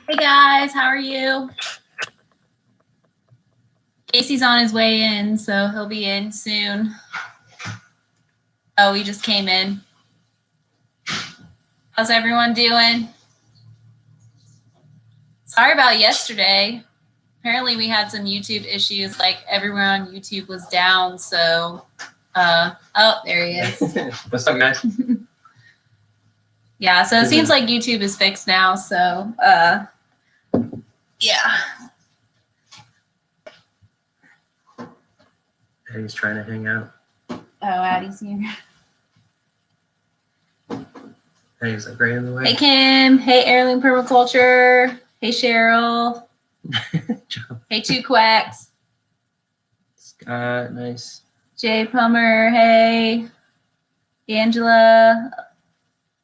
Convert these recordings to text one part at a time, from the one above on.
Hey guys, how are you? Casey's on his way in, so he'll be in soon. Oh, he just came in. How's everyone doing? Sorry about yesterday. Apparently we had some YouTube issues, like everyone on YouTube was down, so oh, there he is. What's up, guys? Yeah, so it seems like YouTube is fixed now, so yeah. He's trying to hang out. Oh, Addie's here. Hey, he's like right in the way. Hey Kim. Hey Heirloom Permaculture. Hey Cheryl. Hey Two Quacks. Scott, nice. Jay Plummer. Hey Angela.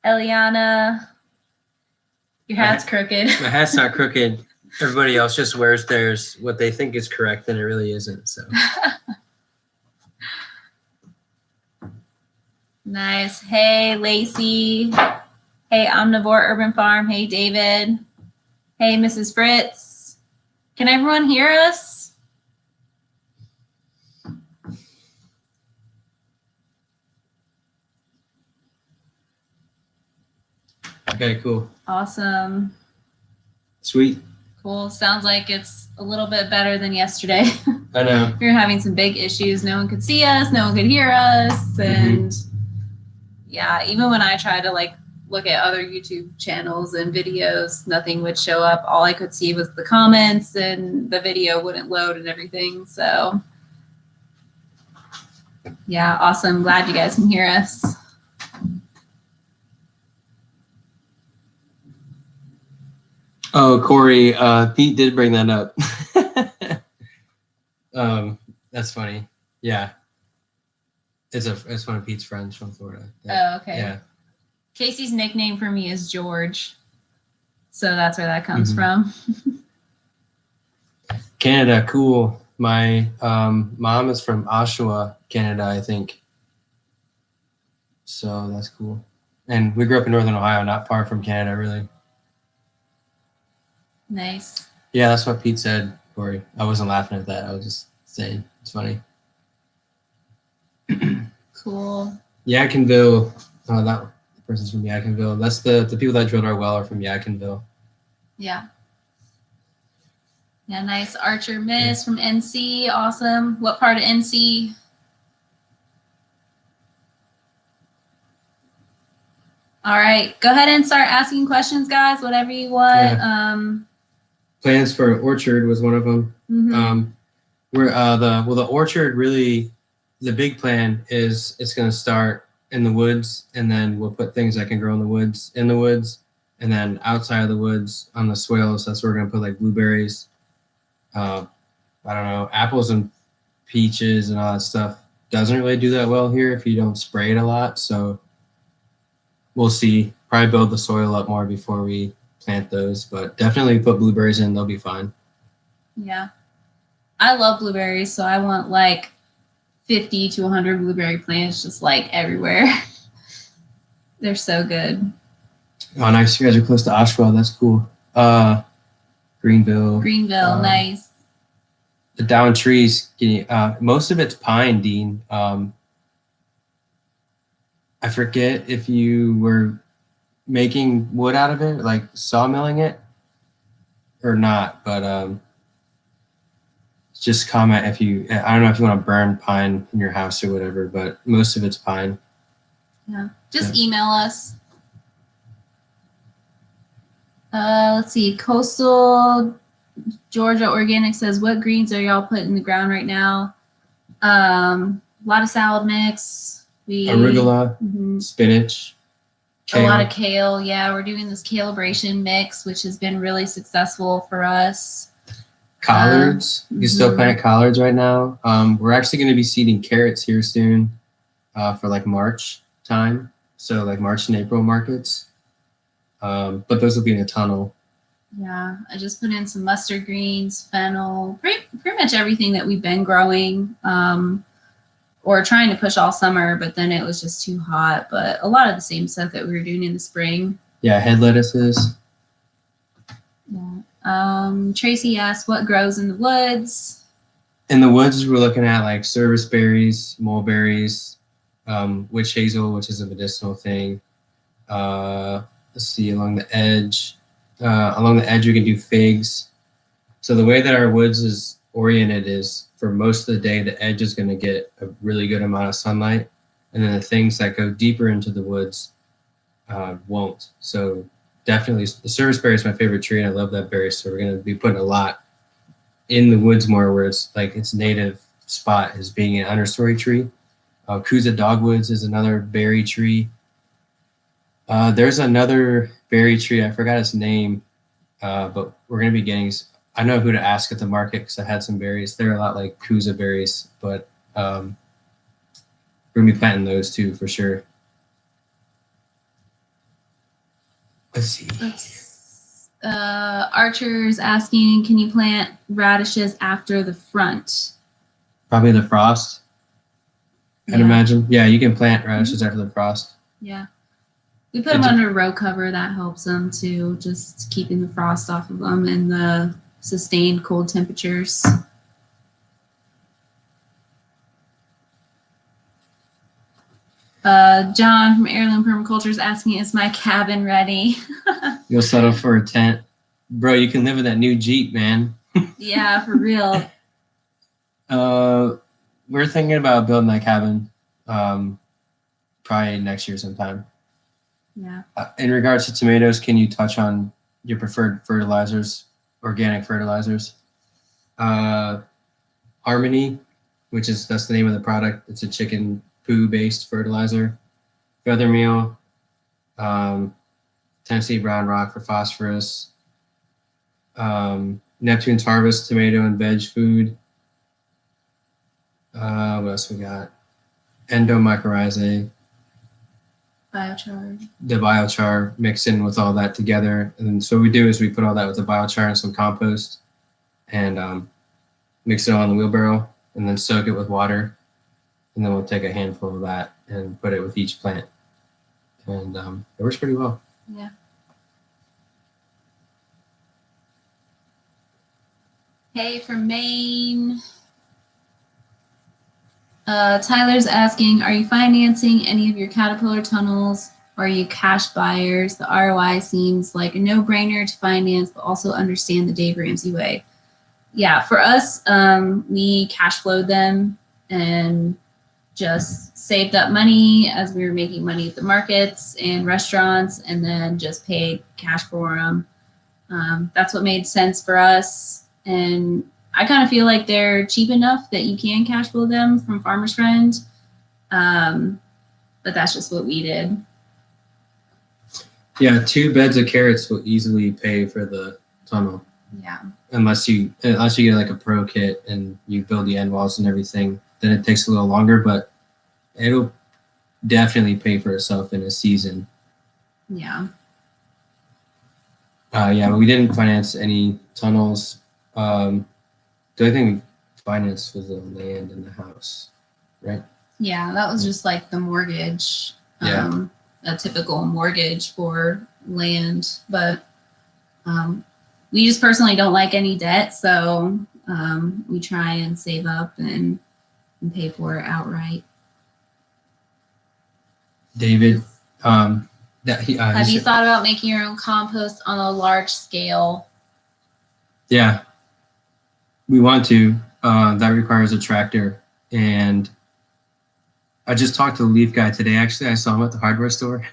Eliana. Your hat's crooked. My hat's not crooked. Everybody else just wears theirs what they think is correct, and it really isn't. So. Nice. Hey Lacey. Hey Omnivore Urban Farm. Hey David. Hey Mrs. Fritz. Can everyone hear us? Okay, cool. Awesome. Sweet. Cool. Sounds like it's a little bit better than yesterday. I know. We were having some big issues. No one could see us. No one could hear us. And yeah, even when I tried to like look at other YouTube channels and videos, nothing would show up. All I could see was the comments and the video wouldn't load and everything. So yeah, awesome. Glad you guys can hear us. Oh, Corey, Pete did bring that up. That's funny. Yeah. It's one of Pete's friends from Florida. Oh, okay. Yeah. Casey's nickname for me is George. So that's where that comes from. Canada, cool. My mom is from Oshawa, Canada, I think. So that's cool. And we grew up in Northern Ohio, not far from Canada, really. Nice. Yeah, that's what Pete said, Corey. I wasn't laughing at that. I was just saying it's funny. Cool. Yadkinville, that person's from Yadkinville. That's the people that drilled our well are from Yadkinville. Yeah. Yeah, nice. Archer Miss from NC. Awesome. What part of NC? All right. Go ahead and start asking questions, guys. Whatever you want. Yeah. Plans for an orchard was one of them. The orchard really, the big plan is it's going to start in the woods, and then we'll put things that can grow in the woods, and then outside of the woods on the swales. That's where we're going to put like blueberries. I don't know, apples and peaches and all that stuff. Doesn't really do that well here if you don't spray it a lot. So we'll see. Probably build the soil up more before we plant those, but definitely put blueberries in. They'll be fine. Yeah. I love blueberries, so I want like 50 to 100 blueberry plants just like everywhere. They're so good. Oh, nice. You guys are close to Oshawa. That's cool. Greenville. Nice. The down trees, most of it's pine, Dean. I forget if you were making wood out of it, like sawmilling it or not, but just comment if you, I don't know if you want to burn pine in your house or whatever, but most of it's pine. Yeah. Just email us. Let's see. Coastal Georgia Organic says, what greens are y'all putting in the ground right now? A lot of salad mix. Arugula, spinach, kale. A lot of kale. Yeah, we're doing this calibration mix, which has been really successful for us. Collards. You can still plant collards right now. We're actually going to be seeding carrots here soon for like March time. So like March and April markets. But those will be in a tunnel. Yeah, I just put in some mustard greens, fennel, pretty much everything that we've been growing or trying to push all summer, but then it was just too hot. But a lot of the same stuff that we were doing in the spring. Yeah, head lettuces. Yeah. Tracy asked, what grows in the woods? In the woods, we're looking at like service berries, mulberries, witch hazel, which is a medicinal thing. Let's see, along the edge, we can do figs. So the way that our woods is oriented is for most of the day, the edge is going to get a really good amount of sunlight, and then the things that go deeper into the woods won't. So definitely, the service berry is my favorite tree, and I love that berry. So we're going to be putting a lot in the woods more, where it's like its native spot is being an understory tree. Kuza dogwoods is another berry tree. There's another berry tree, I forgot its name, but we're going to be getting. I know who to ask at the market because I had some berries. They're a lot like Kuza berries, but we're going to be planting those too for sure. Let's see. Archer's asking, can you plant radishes after the front? Probably the frost, I'd imagine. Yeah, you can plant radishes after the frost. Yeah. We put them under row cover. That helps them too, just keeping the frost off of them and the sustained cold temperatures. John from Heirloom Permaculture is asking, is my cabin ready? You'll settle for a tent. Bro, you can live in that new Jeep, man. Yeah, for real. We're thinking about building that cabin probably next year sometime. Yeah. In regards to tomatoes, can you touch on your preferred fertilizers, organic fertilizers? Harmony, that's the name of the product. It's a chicken poo based fertilizer. Feather meal, Tennessee brown rock for phosphorus, Neptune's harvest tomato and veg food. What else we got? Endomycorrhizae. Biochar. The biochar mixed in with all that together. And so what we do is we put all that with the biochar and some compost and mix it all in the wheelbarrow and then soak it with water. And then we'll take a handful of that and put it with each plant. And it works pretty well. Yeah. Hey, from Maine. Tyler's asking, are you financing any of your caterpillar tunnels or are you cash buyers? The ROI seems like a no-brainer to finance, but also understand the Dave Ramsey way. Yeah, for us, we cash flowed them and just saved up money as we were making money at the markets and restaurants and then just paid cash for them. That's what made sense for us. And I kind of feel like they're cheap enough that you can cash flow them from Farmer's Friend. But that's just what we did. Yeah, 2 beds of carrots will easily pay for the tunnel. Yeah. Unless you get like a pro kit and you build the end walls and everything, then it takes a little longer, but it'll definitely pay for itself in a season. Yeah. Yeah, but we didn't finance any tunnels. The only thing we financed was the land in the house, right? Yeah, that was just like the mortgage. Yeah. A typical mortgage for land, but we just personally don't like any debt, so we try and save up and pay for it outright. David, have you thought about making your own compost on a large scale? Yeah, we want to. That requires a tractor, and I just talked to the leaf guy today. Actually, I saw him at the hardware store.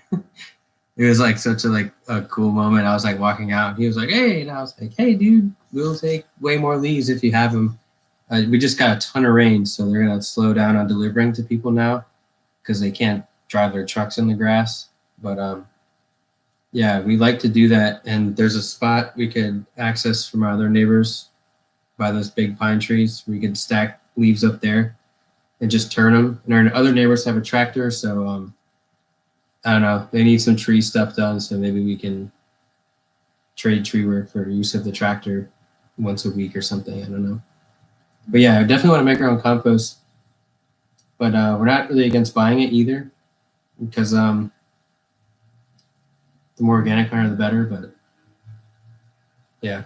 It was like such a cool moment. I was like walking out. He was like, "Hey," and I was like, "Hey, dude, we'll take way more leaves if you have them." We just got a ton of rain, so they're gonna slow down on delivering to people now because they can't drive their trucks in the grass. But yeah, we like to do that. And there's a spot we could access from our other neighbors by those big pine trees. We could stack leaves up there and just turn them. And our other neighbors have a tractor, so I don't know. They need some tree stuff done, so maybe we can trade tree work for use of the tractor once a week or something. I don't know. But yeah, I definitely want to make our own compost. But we're not really against buying it either, because the more organic matter, the better. But Yeah.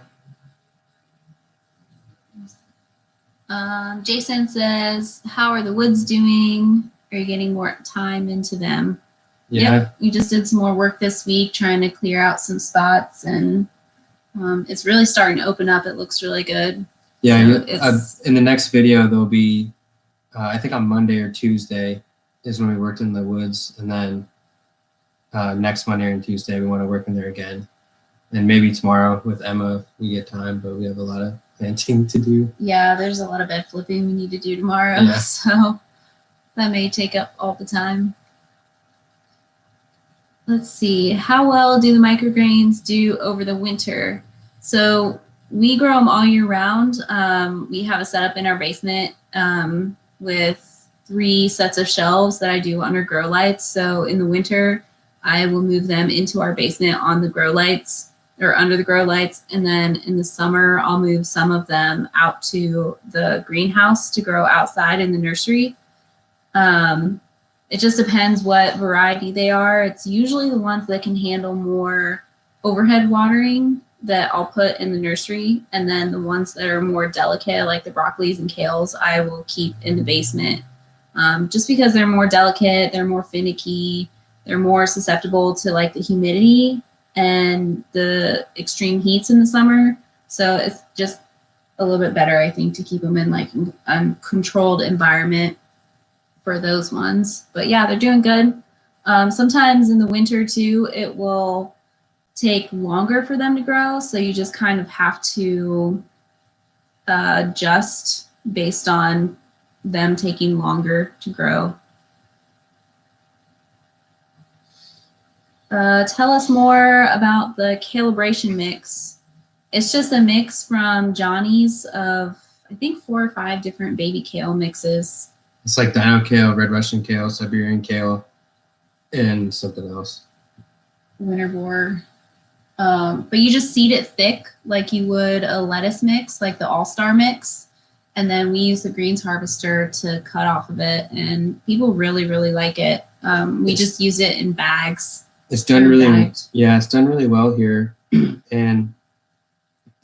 Jason says, how are the woods doing? Are you getting more time into them? Yeah. Yep. We just did some more work this week trying to clear out some spots, and it's really starting to open up. It looks really good. Yeah. So in the next video, there'll be, I think on Monday or Tuesday is when we worked in the woods. And then next Monday and Tuesday, we want to work in there again. And maybe tomorrow with Emma, if we get time, but we have a lot of planting to do. Yeah, there's a lot of bed flipping we need to do tomorrow. Yeah. So that may take up all the time. Let's see. How well do the microgreens do over the winter? So we grow them all year round. We have a setup in our basement with 3 sets of shelves that I do under grow lights. So in the winter, I will move them into our basement on the grow lights or under the grow lights. And then in the summer, I'll move some of them out to the greenhouse to grow outside in the nursery. It just depends what variety they are. It's usually the ones that can handle more overhead watering that I'll put in the nursery. And then the ones that are more delicate, like the broccolis and kales, I will keep in the basement. Just because they're more delicate, they're more finicky, they're more susceptible to like the humidity and the extreme heats in the summer. So it's just a little bit better, I think, to keep them in like a controlled environment for those ones. But yeah, they're doing good. Sometimes in the winter too, it will take longer for them to grow. So you just kind of have to adjust based on them taking longer to grow. Tell us more about the calibration mix. It's just a mix from Johnny's of, I think, 4 or 5 different baby kale mixes. It's like dino kale, red Russian kale, Siberian kale, and something else. Winter boar. But you just seed it thick like you would a lettuce mix, like the all-star mix. And then we use the greens harvester to cut off of it. And people really, really like it. We just use it in bags. It's done really, yeah, it's done really well here. And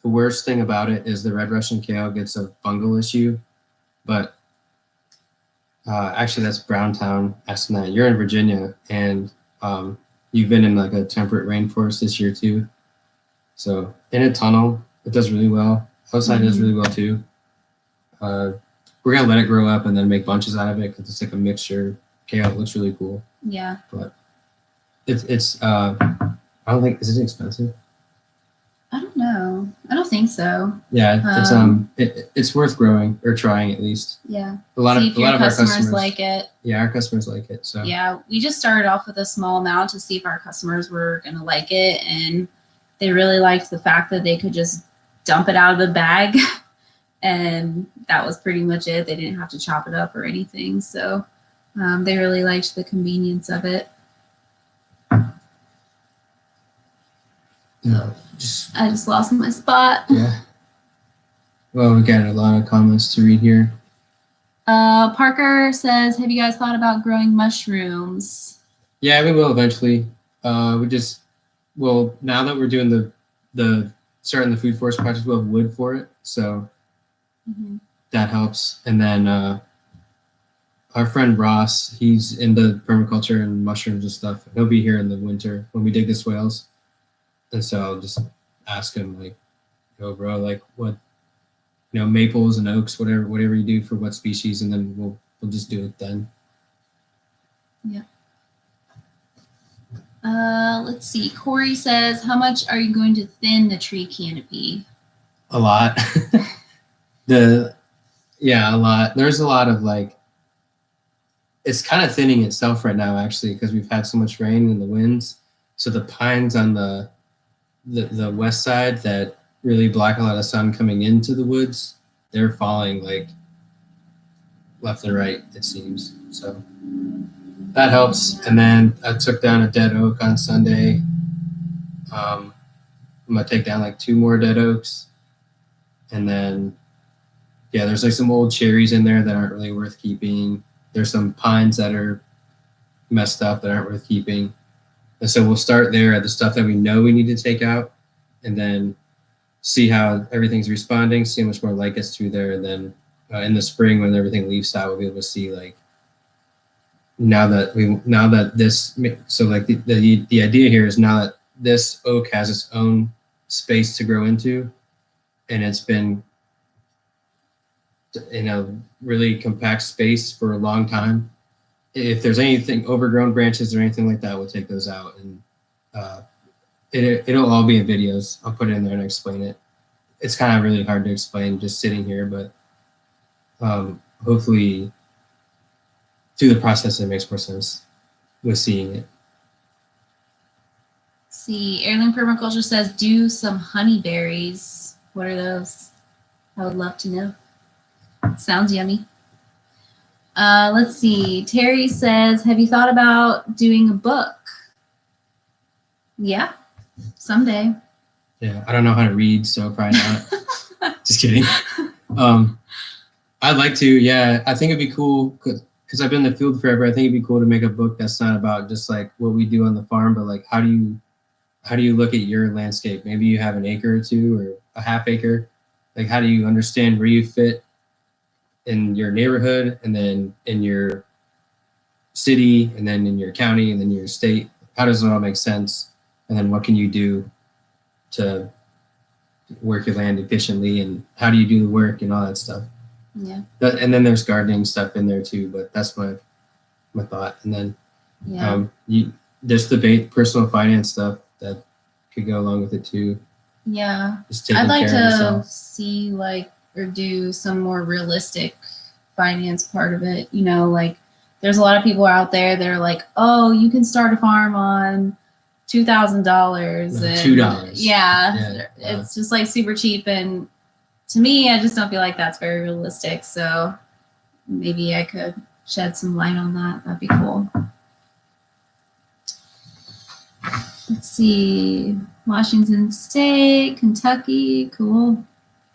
the worst thing about it is the red Russian kale gets a fungal issue. But actually, that's Browntown asking that. You're in Virginia, and you've been in like a temperate rainforest this year too. So in a tunnel, it does really well. Outside does really well too. We're gonna let it grow up and then make bunches out of it because it's like a mixture. Kale, it looks really cool. Yeah. But it's I don't think, is it expensive? I don't know. I don't think so. Yeah, it's worth growing or trying at least. Yeah. A lot of our customers like it. Yeah, our customers like it. So yeah, we just started off with a small amount to see if our customers were gonna like it, and they really liked the fact that they could just dump it out of the bag, and that was pretty much it. They didn't have to chop it up or anything, so they really liked the convenience of it. Yeah, I just lost my spot. Yeah. Well, we got a lot of comments to read here. Parker says, have you guys thought about growing mushrooms? Yeah, we will eventually. Now that we're doing the starting the food forest project, we'll have wood for it. So that helps. And then our friend Ross, he's into permaculture and mushrooms and stuff. He'll be here in the winter when we dig the swales. And so I'll just ask him, like, yo, bro, like what, maples and oaks, whatever you do for what species, and then we'll just do it then. Yeah. Let's see. Corey says, how much are you going to thin the tree canopy? A lot. A lot. There's a lot of like, it's kind of thinning itself right now, actually, because we've had so much rain and the winds. So the pines on the west side that really block a lot of sun coming into the woods, they're falling like left and right, it seems. So that helps. And then I took down a dead oak on Sunday. I'm gonna take down like 2 more dead oaks. And then there's like some old cherries in there that aren't really worth keeping. There's some pines that are messed up that aren't worth keeping. And so we'll start there at the stuff that we know we need to take out. And then see how everything's responding, see how much more light gets through there, and then in the spring when everything leaves out, we'll be able to see like now that this, so like the idea here is now that this oak has its own space to grow into, and it's been in a really compact space for a long time. If there's anything overgrown branches or anything like that, we'll take those out, and it'll all be in videos. I'll put it in there and explain it. It's kind of really hard to explain just sitting here, but hopefully through the process it makes more sense with seeing it. See, Heirloom Permaculture says do some honeyberries. What are those? I would love to know. Sounds yummy. Let's see. Terry says, have you thought about doing a book? Yeah, someday. Yeah, I don't know how to read, so probably not. Just kidding. I'd like to. Yeah, I think it'd be cool because I've been in the field forever. I think it'd be cool to make a book that's not about just like what we do on the farm, but like how do you look at your landscape? Maybe you have an acre or two or a half acre. Like how do you understand where you fit in your neighborhood, and then in your city, and then in your county, and then your state? How does it all make sense? And then what can you do to work your land efficiently, and how do you do the work and all that stuff? Yeah. And then there's gardening stuff in there too, but that's my thought. And then there's the personal finance stuff that could go along with it too. Yeah. Just taking I'd like care of to yourself. see or do some more realistic finance part of it. You know, like there's a lot of people out there that are like, oh, you can start a farm on $2,000 and $2. Yeah, it's just like super cheap, and to me, I just don't feel like that's very realistic. So maybe I could shed some light on that. That'd be cool. Let's see. Washington State, Kentucky, cool.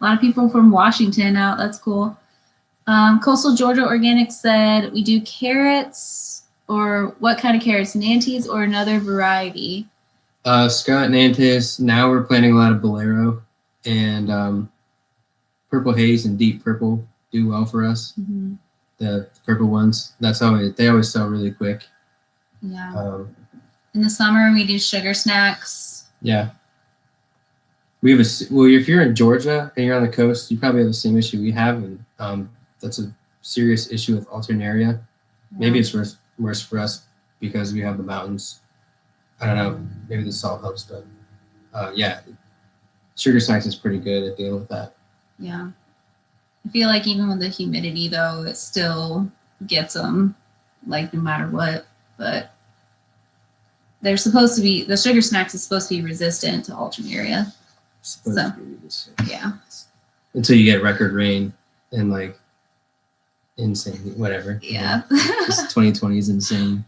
A lot of people from Washington out. That's cool. Coastal Georgia Organic said, we do carrots, or what kind of carrots? Nantes or another variety? Scarlet Nantes. Now we're planting a lot of Bolero, and Purple Haze and Deep Purple do well for us. Mm-hmm. The purple ones. They always sell really quick. Yeah. In the summer, we do sugar snacks. Yeah. We have if you're in Georgia and you're on the coast, you probably have the same issue we have, and that's a serious issue with alternaria. Yeah. Maybe it's worse for us because we have the mountains. I don't know. Maybe the salt helps, but yeah, sugar snacks is pretty good at dealing with that. Yeah. I feel like even with the humidity, though, it still gets them, like no matter what. But they're supposed to be, the sugar snacks is supposed to be resistant to alternaria. Yeah. Until you get record rain and like insane, whatever. Yeah. Just 2020 is insane.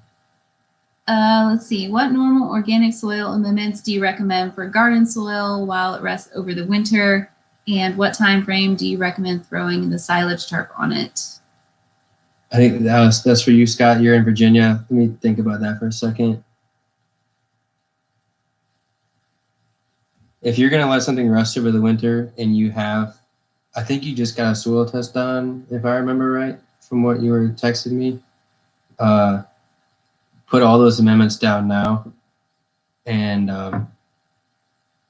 Let's see. What normal organic soil amendments do you recommend for garden soil while it rests over the winter? And what time frame do you recommend throwing the silage tarp on it? I think that's for you, Scott. You're in Virginia. Let me think about that for a second. If you're going to let something rest over the winter and you have, I think you just got a soil test done, if I remember right, from what you were texting me. Put all those amendments down now, and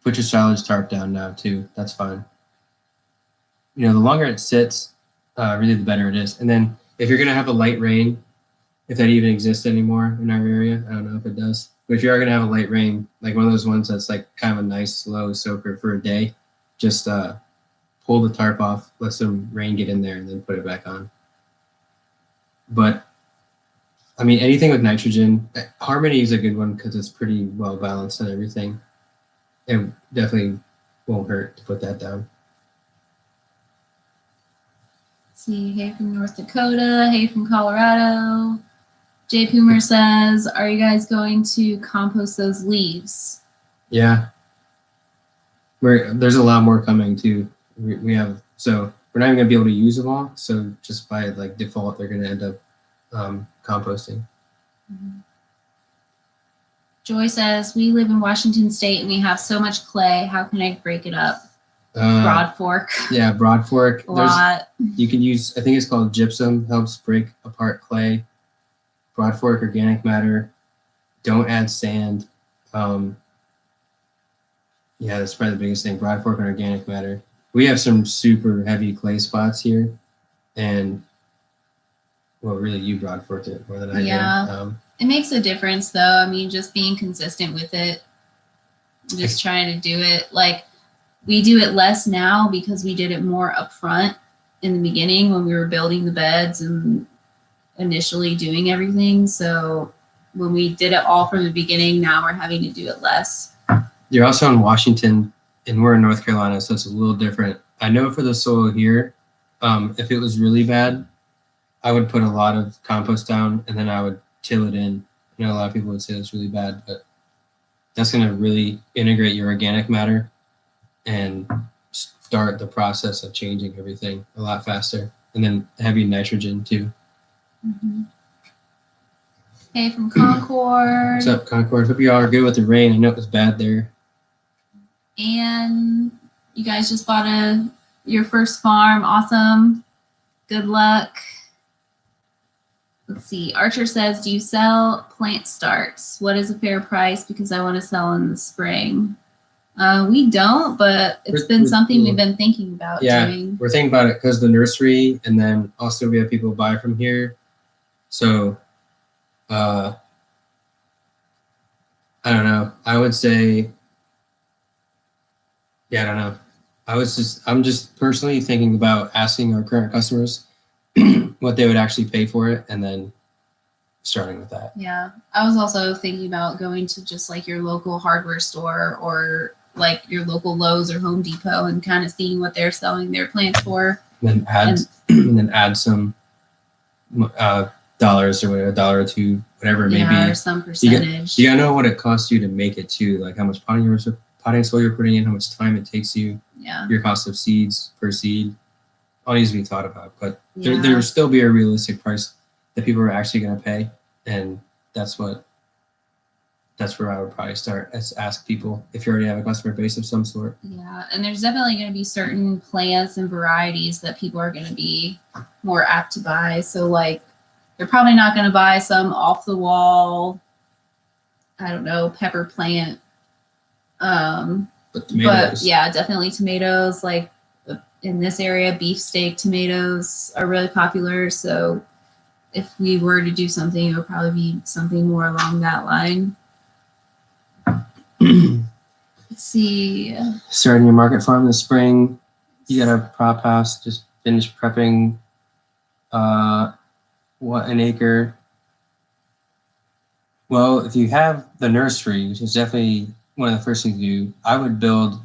put your silage tarp down now too. That's fine. You know, the longer it sits, really the better it is. And then if you're going to have a light rain, if that even exists anymore in our area, I don't know if it does. But if you are going to have a light rain, like one of those ones that's like kind of a nice slow soaker for a day, just pull the tarp off, let some rain get in there, and then put it back on. But I mean, anything with nitrogen, Harmony is a good one because it's pretty well balanced and everything. It definitely won't hurt to put that down. Let's see, hey from North Dakota, hey from Colorado. Jay Poomer says, are you guys going to compost those leaves? Yeah. There's a lot more coming too. We have, so we're not even gonna be able to use them all. So just by like default, they're gonna end up composting. Mm-hmm. Joy says, we live in Washington State and we have so much clay. How can I break it up? Broad fork. Yeah, broad fork. A lot. You can use, I think it's called gypsum, helps break apart clay. Broad fork organic matter. Don't add sand. Yeah, that's probably the biggest thing. Broad fork and organic matter. We have some super heavy clay spots here, and well, really, you broad forked it more than I did. It makes a difference, though. I mean, just being consistent with it, just trying to do it. Like, we do it less now because we did it more upfront in the beginning when we were building the beds and initially doing everything. So when we did it all from the beginning, now we're having to do it less. You're also in Washington, and we're in North Carolina, so it's a little different. I know for the soil here, if it was really bad, I would put a lot of compost down, and then I would till it in. I know a lot of people would say it's really bad, but that's going to really integrate your organic matter and start the process of changing everything a lot faster. And then heavy nitrogen too. Mm-hmm. Hey, from Concord. What's up, Concord? Hope you all are good with the rain. I know it was bad there. And you guys just bought your first farm. Awesome. Good luck. Let's see. Archer says, do you sell plant starts? What is a fair price? Because I want to sell in the spring. We don't, but it's been something we've been thinking about doing. We're thinking about it because the nursery, and then also we have people buy from here. So, I don't know. I would say, I don't know. I'm just personally thinking about asking our current customers what they would actually pay for it, and then starting with that. Yeah. I was also thinking about going to just like your local hardware store or like your local Lowe's or Home Depot and kind of seeing what they're selling their plants for. And then add some dollars or whatever, $1 or $2, whatever it may be. Or some percentage. You gotta know what it costs you to make it too, like how much potting soil you're putting in, how much time it takes you, your cost of seeds per seed. All needs to be thought about, but there will still be a realistic price that people are actually going to pay, and that's where I would probably start. Is ask people if you already have a customer base of some sort. Yeah, and there's definitely going to be certain plants and varieties that people are going to be more apt to buy. So like, they're probably not going to buy some off the wall, I don't know, pepper plant. But yeah, definitely tomatoes. Like in this area, beefsteak tomatoes are really popular. So if we were to do something, it would probably be something more along that line. Let's see. Starting your market farm this spring. You got a prop house. Just finished prepping. What, an acre? Well, if you have the nursery, which is definitely one of the first things to do, I would build.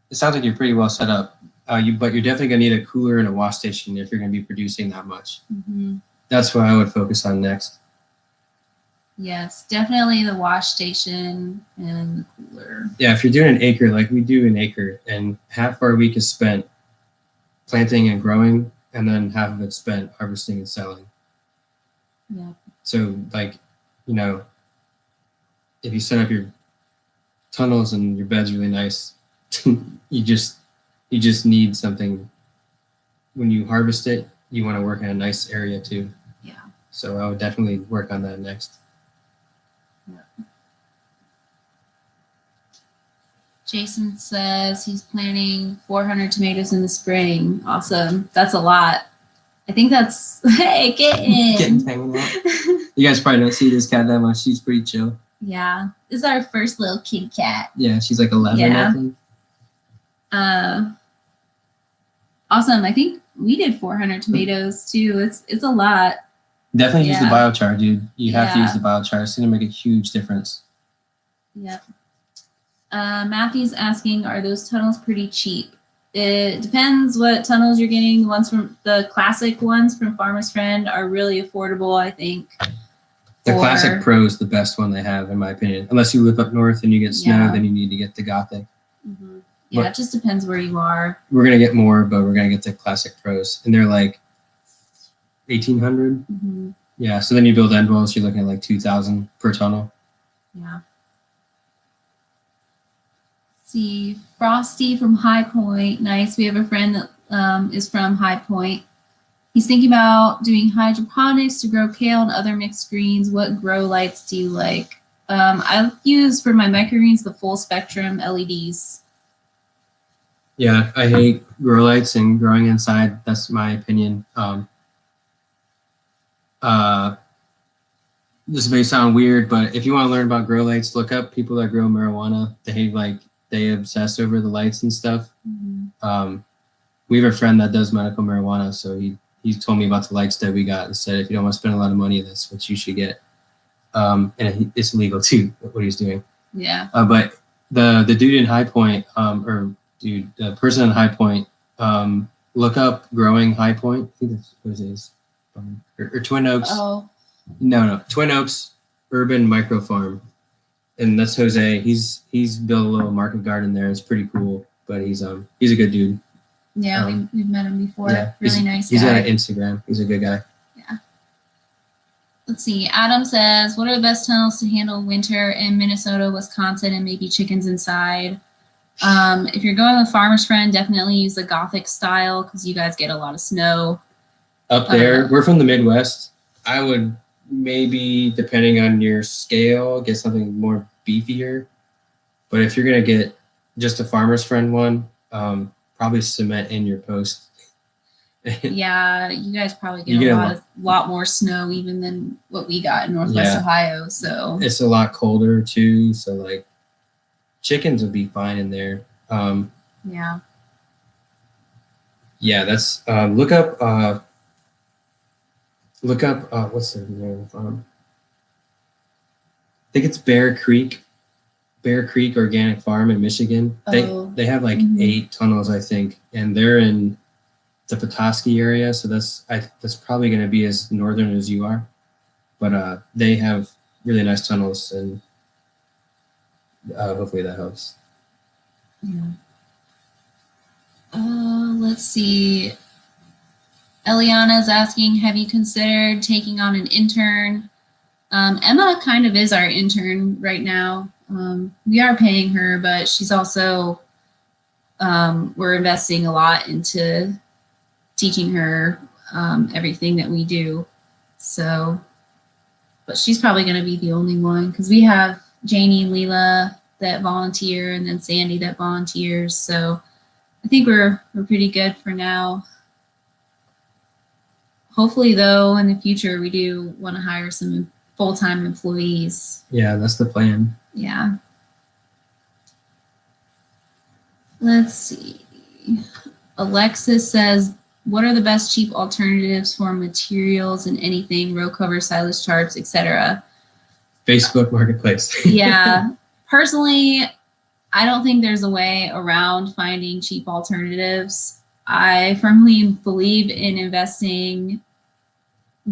It sounds like you're pretty well set up. But you're definitely gonna need a cooler and a wash station if you're gonna be producing that much. Mm-hmm. That's what I would focus on next. Yes, definitely the wash station and the cooler. Yeah, if you're doing an acre, like we do an acre, and half our week is spent planting and growing, and then half of it's spent harvesting and selling. Yeah. So like, if you set up your tunnels and your bed's really nice, you just need something. When you harvest it, you want to work in a nice area too. Yeah. So I would definitely work on that next. Yeah. Jason says he's planting 400 tomatoes in the spring. Awesome. That's a lot. I think that's, hey, Kitten's hanging out. You guys probably don't see this cat that much. She's pretty chill. Yeah. This is our first little kitty cat. Yeah, she's like 11, I think. Awesome. I think we did 400 tomatoes too. It's a lot. Definitely use the biochar, dude. You have to use the biochar. It's going to make a huge difference. Yep. Matthew's asking, are those tunnels pretty cheap? It depends what tunnels you're getting. The ones from the classic ones from Farmer's Friend are really affordable, I think. The Classic Pro is the best one they have, in my opinion. Unless you live up north and you get snow, then you need to get the Gothic. Mm-hmm. Yeah, it just depends where you are. We're going to get more, but we're going to get the Classic Pros. And they're like 1,800. Mm-hmm. Yeah, so then you build end walls, you're looking at like 2,000 per tunnel. Yeah. Let's see. Frosty from High Point. Nice. We have a friend that is from High Point. He's thinking about doing hydroponics to grow kale and other mixed greens. What grow lights do you like? I use for my microgreens the full spectrum LEDs. Yeah, I hate grow lights and growing inside. That's my opinion. This may sound weird, but if you want to learn about grow lights, look up people that grow marijuana. They obsess over the lights and stuff. Mm-hmm. We have a friend that does medical marijuana, so he told me about the lights that we got and said, if you don't want to spend a lot of money, that's what you should get. And it's illegal too, what he's doing. Yeah. But the dude in High Point, the person in High Point, look up growing High Point. I think that's what it is. Or Twin Oaks. Oh. No, Twin Oaks Urban Micro Farm, and that's Jose. He's built a little market garden there. It's pretty cool, but he's a good dude. Yeah, we've met him before. Yeah, really nice guy. He's got an Instagram. He's a good guy. Yeah. Let's see. Adam says, what are the best tunnels to handle winter in Minnesota, Wisconsin, and maybe chickens inside? If you're going with Farmer's Friend, definitely use the Gothic style because you guys get a lot of snow. Up there, we're from the Midwest. I would maybe, depending on your scale, get something more beefier. But if you're going to get just a Farmer's Friend one, probably cement in your post. Yeah, you guys probably get a lot more snow even than what we got in Northwest Ohio. So it's a lot colder too. So like chickens would be fine in there. Yeah. Yeah, that's look up what's the name of I think it's Bear Creek Organic Farm in Michigan. They have like 8 tunnels, I think, and they're in the Petoskey area, so that's probably going to be as northern as you are. But they have really nice tunnels, and hopefully that helps. Yeah. Let's see. Eliana's asking, have you considered taking on an intern? Emma kind of is our intern right now. We are paying her, but she's also, we're investing a lot into teaching her everything that we do. So, but she's probably going to be the only one because we have Janie and Leela that volunteer and then Sandy that volunteers. So I think we're pretty good for now. Hopefully, though, in the future, we do want to hire some full-time employees. Yeah, that's the plan. Yeah. Let's see. Alexis says, what are the best cheap alternatives for materials and anything, row cover, silage charts, etc.? Facebook Marketplace. Yeah. Personally, I don't think there's a way around finding cheap alternatives. I firmly believe in investing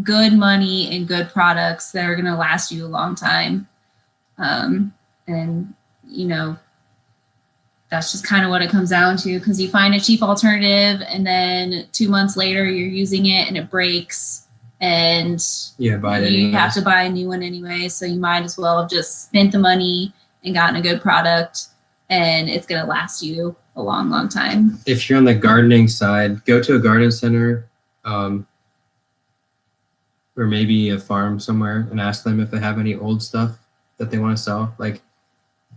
good money in good products that are going to last you a long time. And, you know, that's just kind of what it comes down to, because you find a cheap alternative and then 2 months later you're using it and it breaks and you have to buy a new one anyway. So you might as well have just spent the money and gotten a good product, and it's going to last you a long, long time. If you're on the gardening side, go to a garden center or maybe a farm somewhere and ask them if they have any old stuff that they want to sell. Like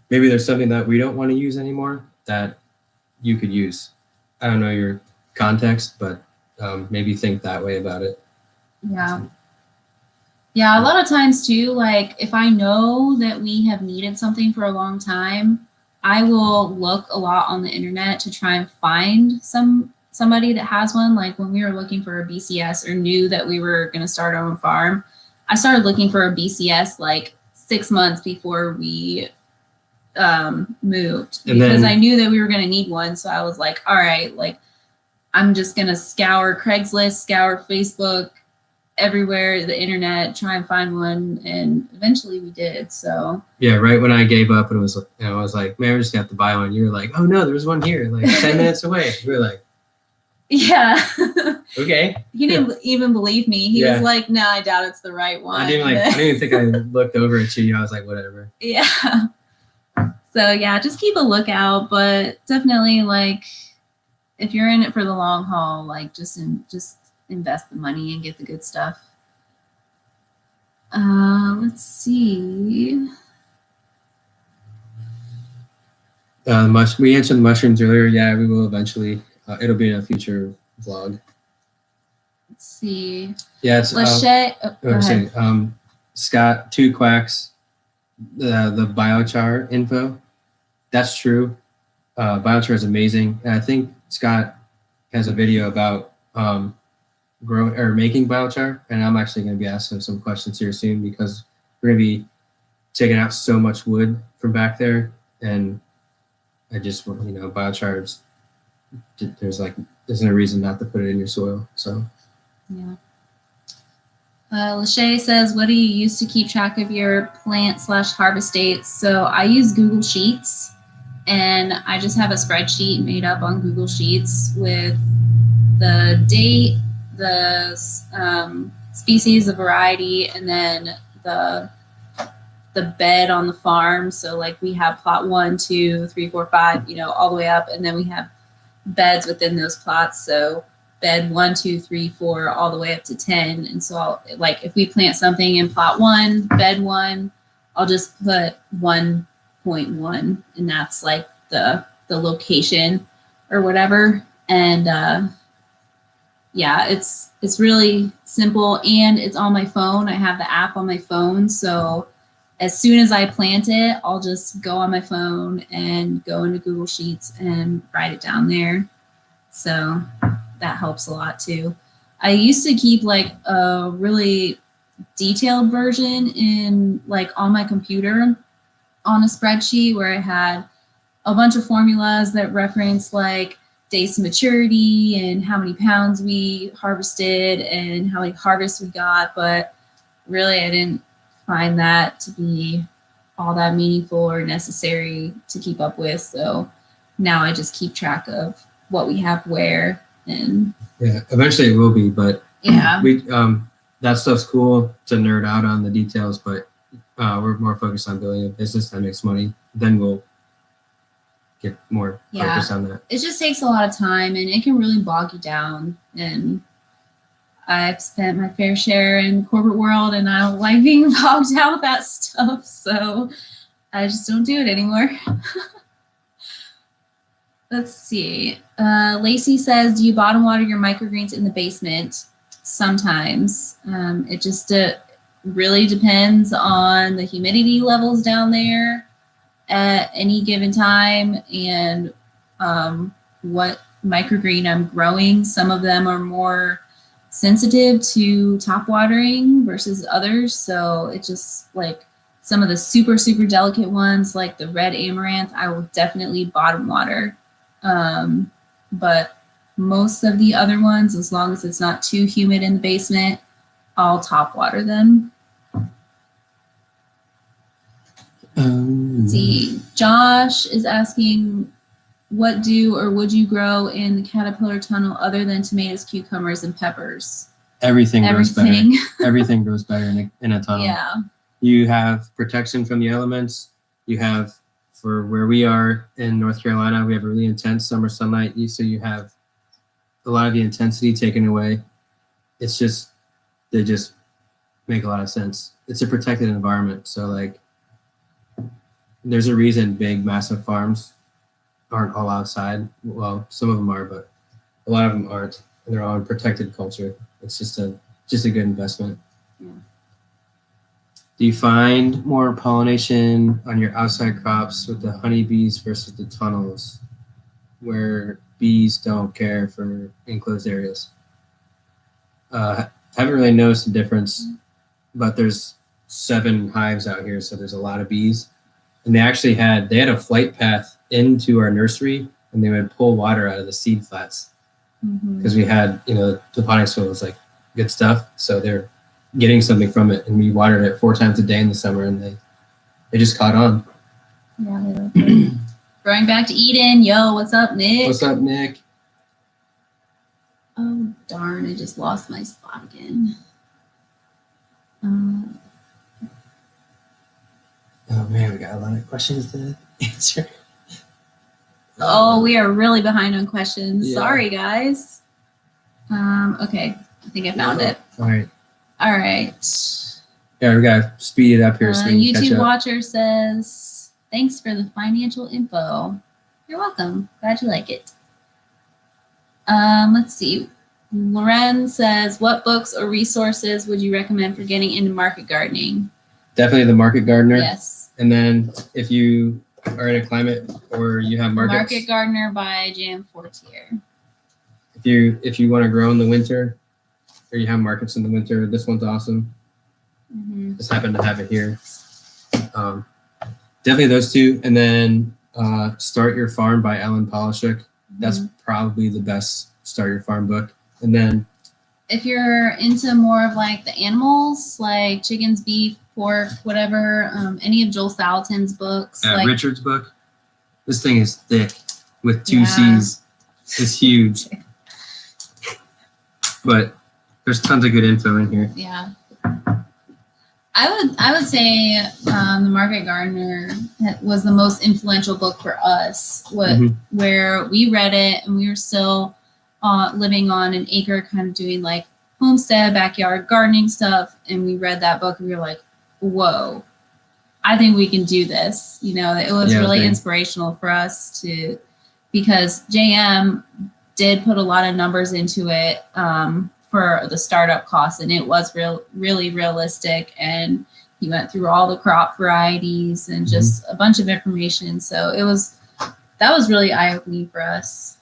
maybe there's something that we don't want to use anymore that you could use. I don't know your context, but maybe think that way about it. Yeah. Yeah, a lot of times too, like if I know that we have needed something for a long time, I will look a lot on the internet to try and find somebody that has one. Like when we were looking for a BCS or knew that we were going to start our own farm, I started looking for a BCS like 6 months before we moved, because I knew that we were going to need one. So I was like, all right, like I'm just going to scour Craigslist, scour Facebook, everywhere, the internet, try and find one, and eventually we did. So yeah, right when I gave up and it was, I was like, man, we're just gonna have to buy one. You were like, oh no, there's one here, like 10 minutes away. We were like, yeah. Okay. He didn't even believe me. He was like, no, I doubt it's the right one. I didn't even think I looked over at you. I was like, whatever. Yeah. So yeah, just keep a lookout, but definitely like if you're in it for the long haul, like just invest the money and get the good stuff. Let's see. We answered the mushrooms earlier. Yeah, we will eventually. It'll be in a future vlog. Let's see. Yeah, it's Lachey. Go ahead. Scott 2 Quacks, the biochar info. That's true. Biochar is amazing, and I think Scott has a video about growing or making biochar, and I'm actually going to be asking some questions here soon because we're going to be taking out so much wood from back there, and I just biochar there's no reason not to put it in your soil. So yeah. Lachey says, what do you use to keep track of your plant/harvest dates? So I use Google Sheets, and I just have a spreadsheet made up on Google Sheets with the date, the species, the variety, and then the bed on the farm. So like we have plot 1, 2, 3, 4, 5, all the way up, and then we have beds within those plots. So bed 1, 2, 3, 4, all the way up to 10. And so if we plant something in plot 1, bed 1, I'll just put 1.1, and that's like the location or whatever. And yeah, it's really simple, and it's on my phone. I have the app on my phone, so as soon as I plant it, I'll just go on my phone and go into Google Sheets and write it down there. So that helps a lot too. I used to keep like a really detailed version in like on my computer on a spreadsheet where I had a bunch of formulas that reference like days to maturity and how many pounds we harvested and how many harvests we got. But really, I didn't find that to be all that meaningful or necessary to keep up with. So now I just keep track of what we have where. And yeah, eventually it will be, but yeah, that stuff's cool to nerd out on the details, but we're more focused on building a business that makes money. Then we'll get more focused on that. It just takes a lot of time, and it can really bog you down. And I've spent my fair share in the corporate world, and I don't like being bogged down with that stuff. So I just don't do it anymore. Let's see. Lacey says, do you bottom water your microgreens in the basement? Sometimes. It just really depends on the humidity levels down there at any given time and what microgreen I'm growing. Some of them are more sensitive to top watering versus others. So it just like some of the super, super delicate ones like the red amaranth, I will definitely bottom water. But most of the other ones, as long as it's not too humid in the basement, I'll top water them. Let's see, Josh is asking, what do or would you grow in the caterpillar tunnel other than tomatoes, cucumbers, and peppers? Everything grows better. Everything grows better in a tunnel. Yeah. You have protection from the elements. You have, for where we are in North Carolina, we have a really intense summer sunlight. So you have a lot of the intensity taken away. It's just, they just make a lot of sense. It's a protected environment. So like, there's a reason big, massive farms aren't all outside. Well, some of them are, but a lot of them aren't. And they're all in protected culture. It's just a good investment. Yeah. Do you find more pollination on your outside crops with the honeybees versus the tunnels where bees don't care for enclosed areas? Haven't really noticed the difference, but there's 7 hives out here, so there's a lot of bees. And they had a flight path into our nursery, and they would pull water out of the seed flats because we had, the potting soil was like good stuff. So they're getting something from it, and we watered it 4 times a day in the summer, and they just caught on. Yeah, they love it. Going back to Eden. Yo, what's up, Nick? What's up, Nick? Oh, darn, I just lost my spot again. Oh man, we got a lot of questions to answer. Oh, we are really behind on questions. Yeah. Sorry, guys. Okay, I think I found it. All right. All right. Yeah, we gotta speed it up here so we can catch YouTube up. watcher says, "Thanks for the financial info." You're welcome. Glad you like it. Let's see. Loren says, "What books or resources would you recommend for getting into market gardening?" Definitely the Market Gardener. Yes. And then if you are in a climate or you have markets, Market Gardener by Jan Fortier. if you want to grow in the winter or you have markets in the winter, this one's awesome. Mm-hmm. Just happen to have it here. Definitely those two. And then Start Your Farm by Ellen Polishuk. That's probably the best Start Your Farm book. And then if you're into more of like the animals, like chickens, beef, pork, whatever, any of Joel Salatin's books. Like Richard's book. This thing is thick with 2 C's. It's huge. But there's tons of good info in here. Yeah. I would say the Market Gardener was the most influential book for us. Where we read it and we were still living on an acre, kind of doing like homestead, backyard gardening stuff, and we read that book and we were like, "Whoa, I think we can do this." You know, it was really inspirational for us because JM did put a lot of numbers into it. For the startup costs, and it was really realistic, and he went through all the crop varieties and just a bunch of information. So that was really eye-opening for us.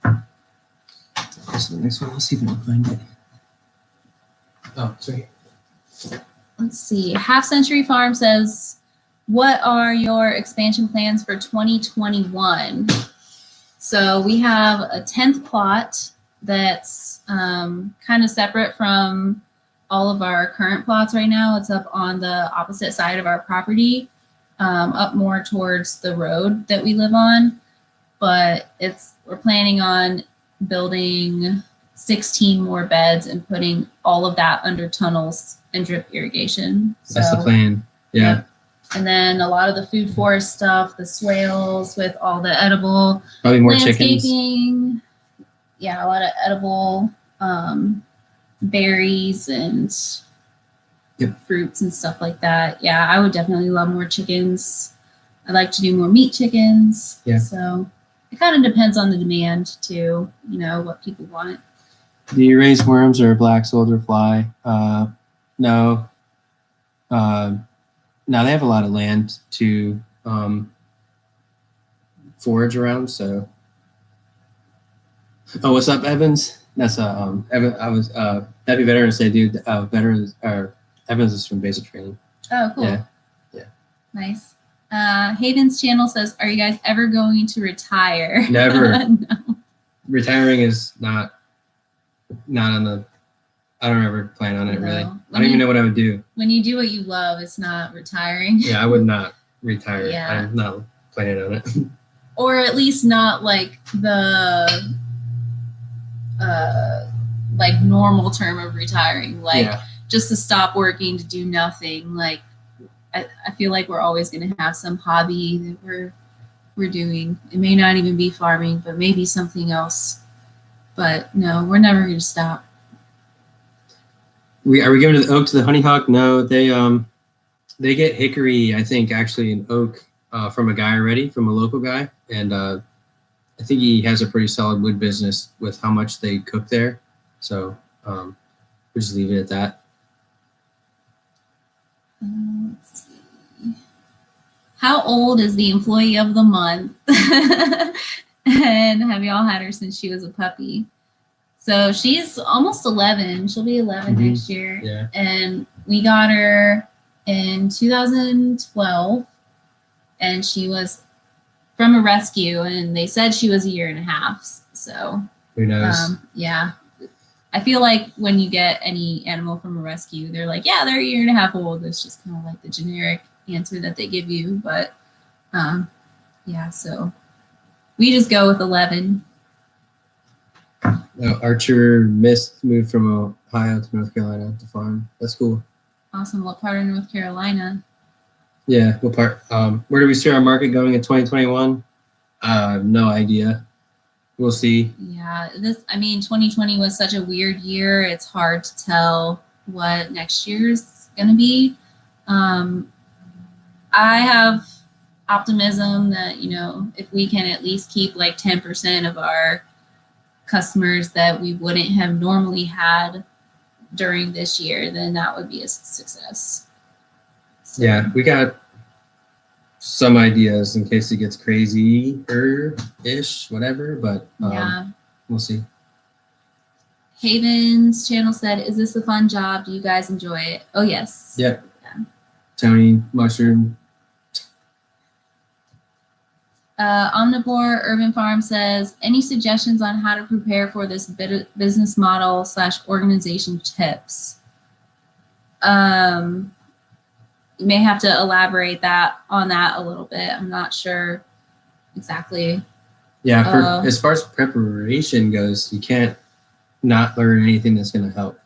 So the next one, let's see if I can find it. Oh, sorry. Let's see. Half Century Farm says, "What are your expansion plans for 2021?" So we have a 10th plot that's kind of separate from all of our current plots right now. It's up on the opposite side of our property, up more towards the road that we live on. But we're planning on building 16 more beds and putting all of that under tunnels and drip irrigation. That's the plan. Yeah. And then a lot of the food forest stuff, the swales with all the edible probably more landscaping. Chickens. Yeah, a lot of edible berries and fruits and stuff like that. Yeah, I would definitely love more chickens. I'd like to do more meat chickens. Yeah. So it kind of depends on the demand too, what people want. Do you raise worms or black soldier fly? No. Now they have a lot of land to forage around, so. Oh, what's up, Evans? That's Evan. I was happy Veterans Day, dude. Veterans or Evans is from basic training. Oh, cool. Yeah. Nice. Hayden's channel says, "Are you guys ever going to retire?" Never. No. Retiring is not on the. I don't ever plan on it really. I don't even know what I would do. When you do what you love, it's not retiring. Yeah, I would not retire. Yeah. I'm not planning on it. Or at least not like the like normal term of retiring, like just to stop working, to do nothing. Like I feel like we're always going to have some hobby that we're doing. It may not even be farming, but maybe something else. But no, we're never going to stop. Are we giving the oak to the honeyhawk? No, they get hickory, I think, actually in oak from a guy already, from a local guy, and I think he has a pretty solid wood business with how much they cook there. So we'll just leave it at that. Let's see. How old is the employee of the month? And have y'all had her since she was a puppy? So she's almost 11. She'll be 11 next year. Yeah. And we got her in 2012, and she was from a rescue, and they said she was 1.5 years. So who knows? Yeah. I feel like when you get any animal from a rescue, they're like, yeah, they're 1.5 years old. It's just kind of like the generic answer that they give you. But yeah, so we just go with 11. Archer Mist moved from Ohio to North Carolina to farm. That's cool. Awesome. What part of North Carolina? Yeah, what part? Where do we see our market going in 2021? No idea. We'll see. Yeah, 2020 was such a weird year. It's hard to tell what next year's going to be. I have optimism that, if we can at least keep like 10% of our customers that we wouldn't have normally had during this year, then that would be a success. So, Yeah, we got some ideas in case it gets crazy or ish, whatever, but yeah. We'll see. Haven's channel said, "Is this a fun job? Do you guys enjoy it?" Oh, yes. Yep. Yeah. Tony, mushroom. Omnivore Urban Farm says, "Any suggestions on how to prepare for this business model / organization tips?" You may have to elaborate on that a little bit. I'm not sure exactly. Yeah, as far as preparation goes, you can't not learn anything that's going to help,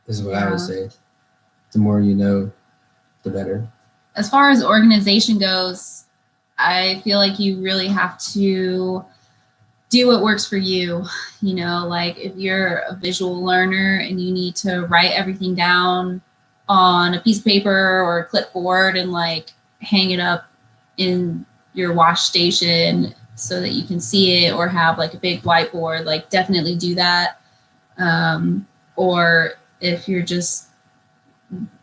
is what I would say. The more you know, the better. As far as organization goes, I feel like you really have to do what works for you. Like if you're a visual learner and you need to write everything down on a piece of paper or a clipboard and like hang it up in your wash station so that you can see it, or have like a big whiteboard, like definitely do that. Or if you're just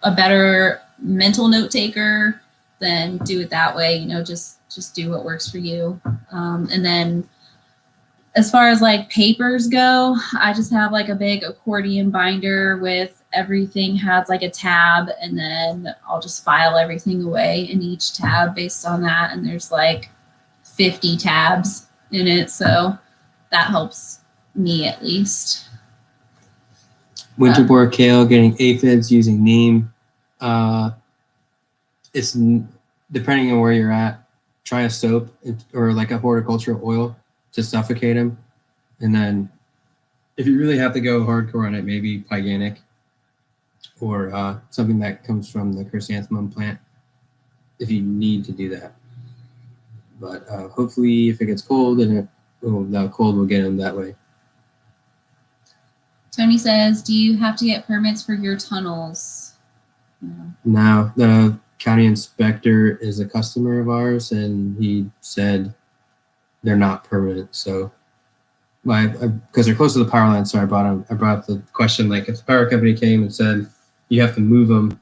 a better mental note taker, then do it that way. Just do what works for you. And then as far as like papers go, I just have like a big accordion binder with everything has like a tab, and then I'll just file everything away in each tab based on that. And there's like 50 tabs in it. So that helps me at least. Winter boar kale getting aphids using neem. It's depending on where you're at. Try a soap or like a horticultural oil to suffocate them, and then if you really have to go hardcore on it, maybe pyganic or something that comes from the chrysanthemum plant if you need to do that. But hopefully, if it gets cold, and the cold will get them that way. Tony says, "Do you have to get permits for your tunnels?" No, the county inspector is a customer of ours, and he said they're not permanent. So, because they're close to the power line, so I brought up the question, like if the power company came and said you have to move them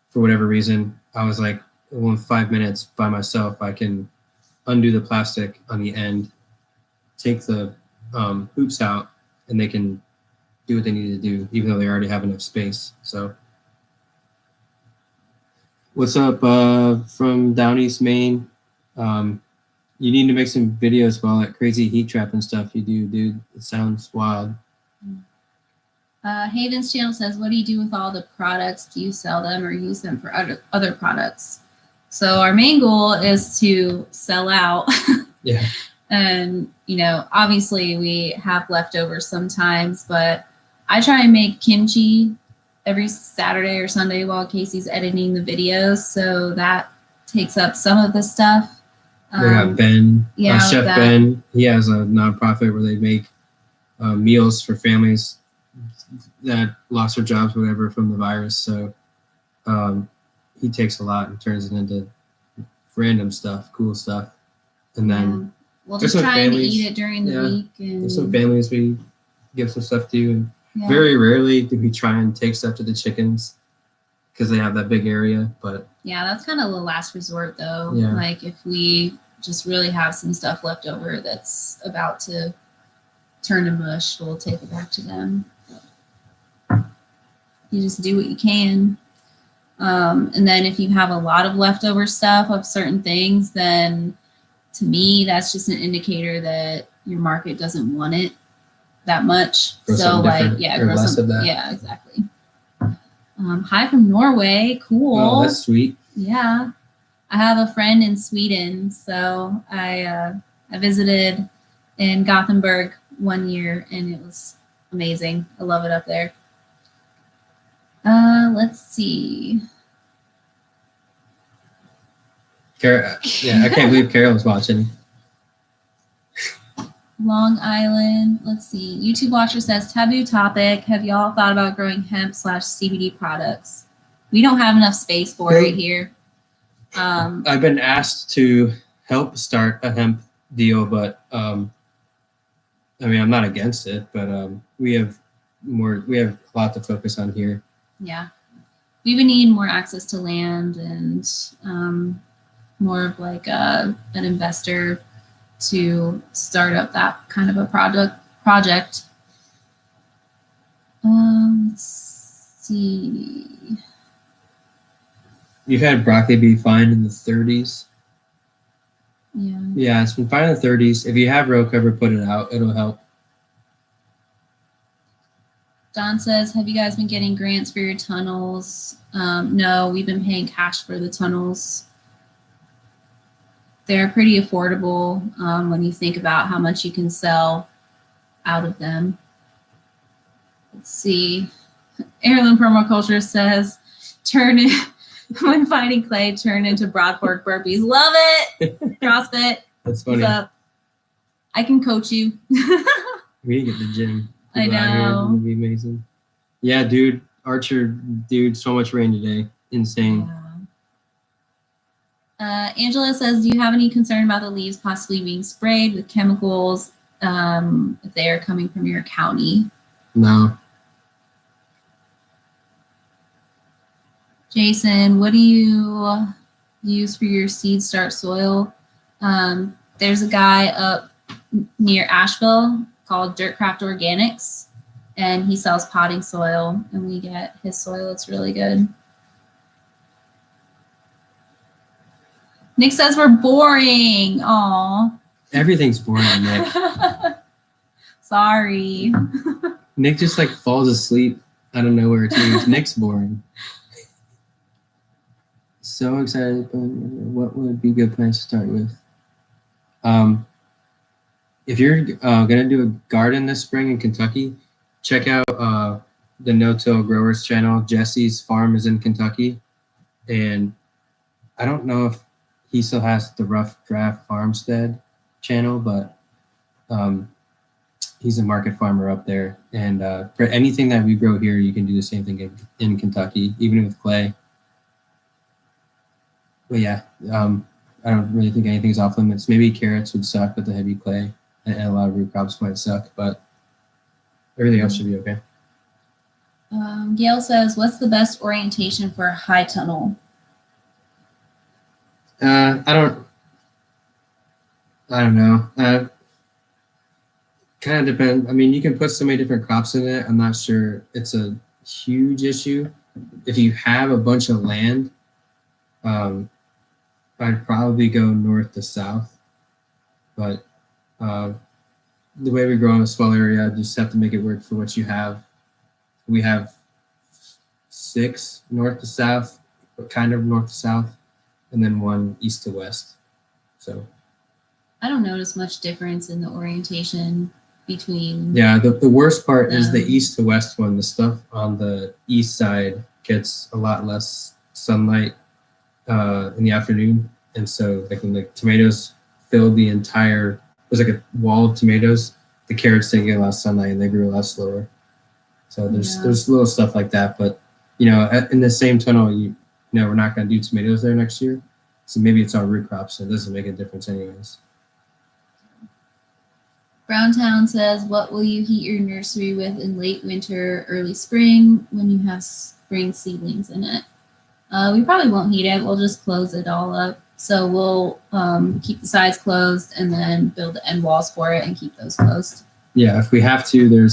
for whatever reason, I was like, well, in 5 minutes by myself, I can undo the plastic on the end, take the hoops out, and they can do what they need to do, even though they already have enough space. So, what's up from Down East Maine? You need to make some videos about that crazy heat trap and stuff you do, dude. It sounds wild. Haven's channel says, "What do you do with all the products? Do you sell them or use them for other products?" So our main goal is to sell out. Yeah. And, obviously we have leftovers sometimes, but I try and make kimchi every Saturday or Sunday while Casey's editing the videos. So that takes up some of the stuff. We got Ben, Chef that. Ben. He has a nonprofit where they make meals for families that lost their jobs, whatever, from the virus. So he takes a lot and turns it into random stuff, cool stuff. And then we'll just try to eat it during the week. And there's some families we give some stuff to. And very rarely do we try and take stuff to the chickens because they have that big area. But yeah, that's kind of the last resort, though. Yeah. Like if we just really have some stuff left over that's about to turn to mush, we'll take it back to them. You just do what you can. And then if you have a lot of leftover stuff of certain things, then to me, that's just an indicator that your market doesn't want it that much. So grow less of that. Yeah, exactly. Hi from Norway. Cool. Oh, that's sweet. Yeah. I have a friend in Sweden, so I visited in Gothenburg one year, and it was amazing. I love it up there. Let's see. Yeah, I can't believe Carol's watching. Long Island. Let's see. YouTube Watcher says, taboo topic. Have y'all thought about growing hemp/CBD products? We don't have enough space for it here. I've been asked to help start a hemp deal, but I mean, I'm not against it, but we have a lot to focus on here. Yeah. We would need more access to land and more of like an investor to start up that kind of a project. Let's see. You've had broccoli be fine in the 30s. Yeah. Yeah, it's been fine in the 30s. If you have row cover, put it out. It'll help. Don says, have you guys been getting grants for your tunnels? No, we've been paying cash for the tunnels. They're pretty affordable when you think about how much you can sell out of them. Let's see. Heirloom Permaculture says, when finding clay, turn into broad fork burpees. Love it. CrossFit. That's funny. What's up? I can coach you. We need to get the gym. I know. It would be amazing. Yeah, dude. Archer, dude, so much rain today. Insane. Yeah. Angela says, do you have any concern about the leaves possibly being sprayed with chemicals if they are coming from your county? No. Jason, what do you use for your seed start soil? There's a guy up near Asheville called Dirtcraft Organics, and he sells potting soil, and we get his soil. It's really good. Nick says we're boring. Aw. Everything's boring, Nick. Sorry. Nick just like falls asleep out of nowhere too. Nick's boring. So excited. What would be good plants to start with? If you're gonna do a garden this spring in Kentucky, check out the No-Till Growers channel. Jesse's farm is in Kentucky, and I don't know if he still has the Rough Draft Farmstead channel, but he's a market farmer up there. And for anything that we grow here, you can do the same thing in Kentucky, even with clay. But yeah, I don't really think anything's off limits. Maybe carrots would suck with the heavy clay, and a lot of root crops might suck, but everything else should be okay. Gail says, what's the best orientation for a high tunnel? I don't know. Kind of depends. I mean, you can put so many different crops in it. I'm not sure it's a huge issue. If you have a bunch of land, I'd probably go north to south. But the way we grow in a small area, I just have to make it work for what you have. We have 6 north to south, but kind of north to south, and then 1 east to west. So I don't notice much difference in the orientation between. Yeah, the worst part is the east to west one. The stuff on the east side gets a lot less sunlight in the afternoon, and so like when the tomatoes filled the entire, it was like a wall of tomatoes. The carrots didn't get a lot of sunlight, and they grew a lot slower. So there's little stuff like that, but you know, in the same tunnel, you know, we're not going to do tomatoes there next year, so maybe it's our root crops, so it doesn't make a difference anyways. Browntown says, what will you heat your nursery with in late winter, early spring when you have spring seedlings in it? We probably won't heat it. We'll just close it all up. So we'll keep the sides closed and then build the end walls for it and keep those closed. Yeah, if we have to,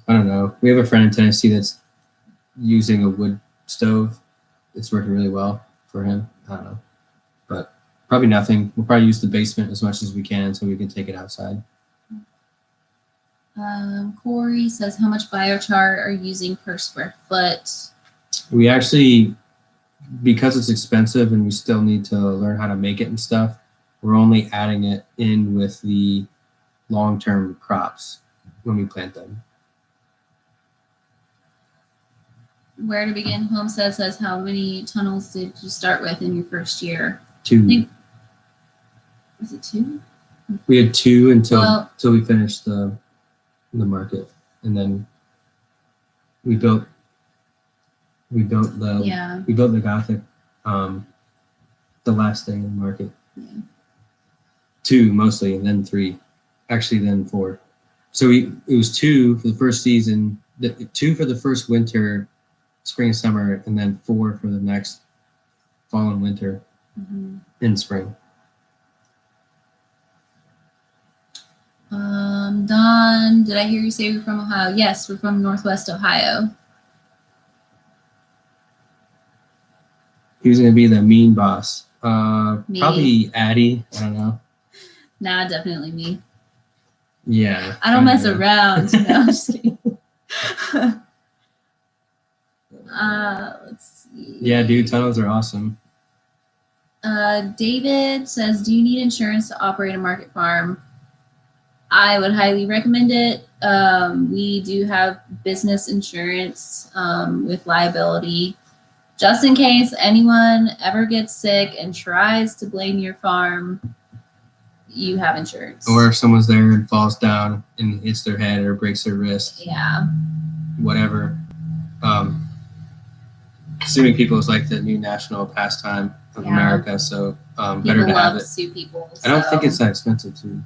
I don't know. We have a friend in Tennessee that's using a wood stove. It's working really well for him. I don't know. But probably nothing. We'll probably use the basement as much as we can so we can take it outside. Corey says, how much biochar are you using per square foot? We actually, because it's expensive and we still need to learn how to make it and stuff, we're only adding it in with the long-term crops when we plant them. Where to Begin Homestead says, how many tunnels did you start with in your first year? 2. think- Was it 2? We had 2 until we finished the market, and then we built the Gothic, the last thing in the market. Yeah. 2 mostly, and then 3, actually then 4. So it was 2 for the first season, 2 for the first winter, spring and summer, and then 4 for the next fall and winter in spring. Don, did I hear you say we're from Ohio? Yes, we're from Northwest Ohio. Who's gonna be the mean boss? Probably Addie. I don't know. Nah, definitely me. Yeah. I don't mess around. No, I'm just kidding. Let's see. Yeah, dude, tunnels are awesome. David says, do you need insurance to operate a market farm? I would highly recommend it. We do have business insurance with liability. Just in case anyone ever gets sick and tries to blame your farm, you have insurance. Or if someone's there and falls down and hits their head or breaks their wrist. Yeah. Whatever. Suing people is like the new national pastime of America, so better to have it. Sue people. I don't think it's that expensive too.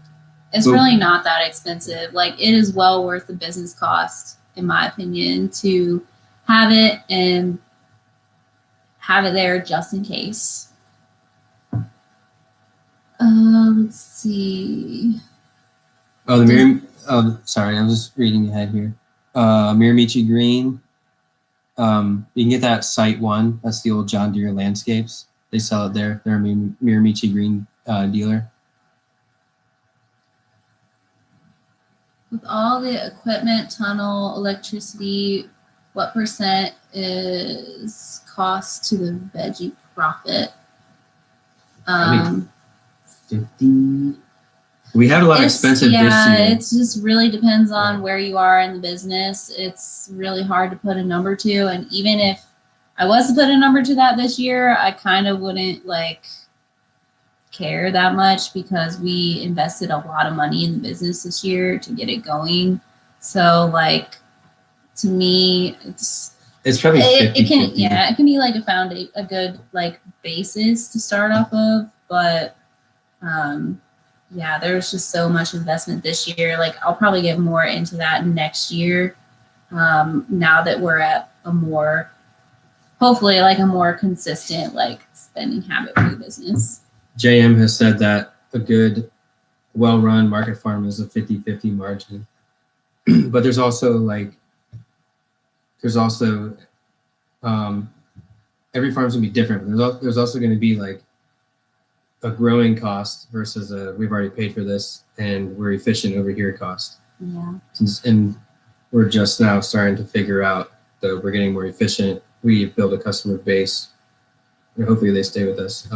It's really not that expensive. Like, it is well worth the business cost, in my opinion, to have it and have it there just in case. Let's see. Sorry, I was just reading ahead here. Miramichi Green. You can get that Site 1. That's the old John Deere Landscapes. They sell it there. They're a Miramichi Green dealer. With all the equipment, tunnel, electricity, what percent is cost to the veggie profit? 50. We have a lot of expensive this year. It just really depends on where you are in the business. It's really hard to put a number to. And even if I was to put a number to that this year, I kind of wouldn't care that much because we invested a lot of money in the business this year to get it going. So to me, it's probably 50, it can be like a good basis to start off of, but there's just so much investment this year. I'll probably get more into that next year. Now that we're at hopefully a more consistent spending habit for the business. JM has said that a good, well-run market farm is a 50-50 margin. But there's also every farm's gonna be different. There's also gonna be a growing cost versus we've already paid for this and we're efficient over here cost. Yeah. And we're just now starting to figure out that we're getting more efficient. We build a customer base, and hopefully they stay with us.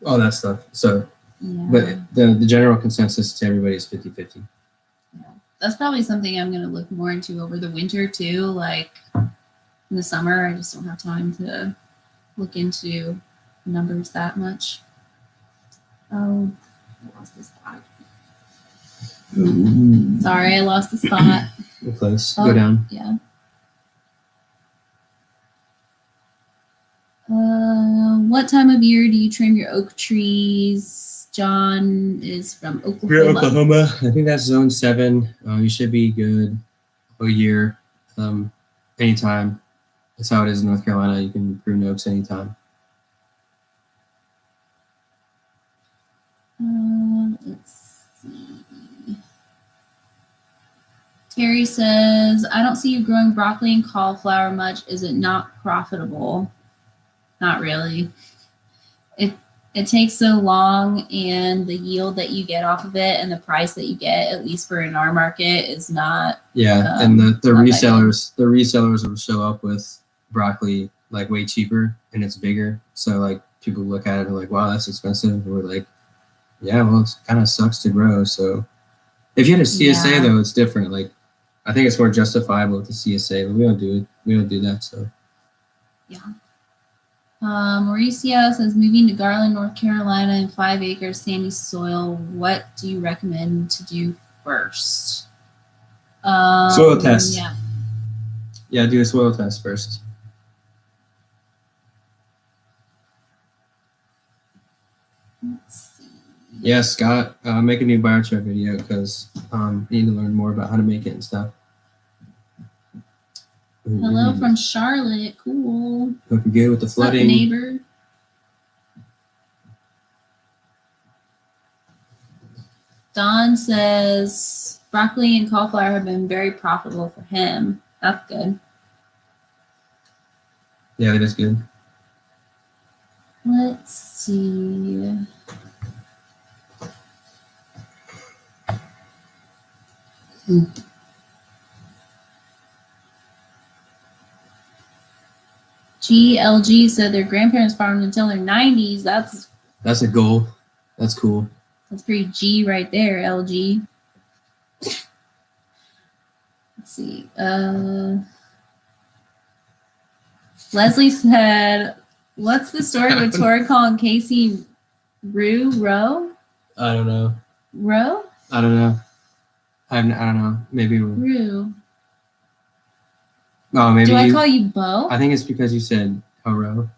All that stuff. So, but the general consensus to everybody is 50-50. Yeah. That's probably something I'm going to look more into over the winter too. In the summer, I just don't have time to look into numbers that much. Oh, I lost the spot. Sorry, I lost the spot. You're close. Go down. Yeah. What time of year do you trim your oak trees? John is from Oklahoma. We're Oklahoma. I think that's zone 7. You should be good a year, anytime. That's how it is in North Carolina. You can prune oaks anytime. Let's see. Terry says, I don't see you growing broccoli and cauliflower much. Is it not profitable? Not really. It takes so long, and the yield that you get off of it and the price that you get, at least for in our market, is not. Yeah, and the resellers will show up with broccoli way cheaper and it's bigger. So people look at it and wow, that's expensive. And we're yeah, well, it kind of sucks to grow. So if you had a CSA though, it's different. I think it's more justifiable with the CSA, but we don't do it. We don't do that. So yeah. Mauricio says, moving to Garland, North Carolina in 5 acres, sandy soil. What do you recommend to do first? Soil test. Yeah. Yeah, do a soil test first. Let's see. Yeah, Scott, make a new biochar video because need to learn more about how to make it and stuff. Hello from Charlotte. Cool. Hope you're good with the flooding. What's up, neighbor? Don says broccoli and cauliflower have been very profitable for him. That's good. Yeah, that is good. Let's see. GLG said their grandparents farmed until their 90s. That's a goal. That's cool. That's pretty G right there, LG. Let's see. Leslie said, what's the story with Tori calling Casey Roe? I don't know. Roe? I don't know. I don't know. Maybe. Rue. Oh, maybe. Do I call you Bo? I think it's because you said hello.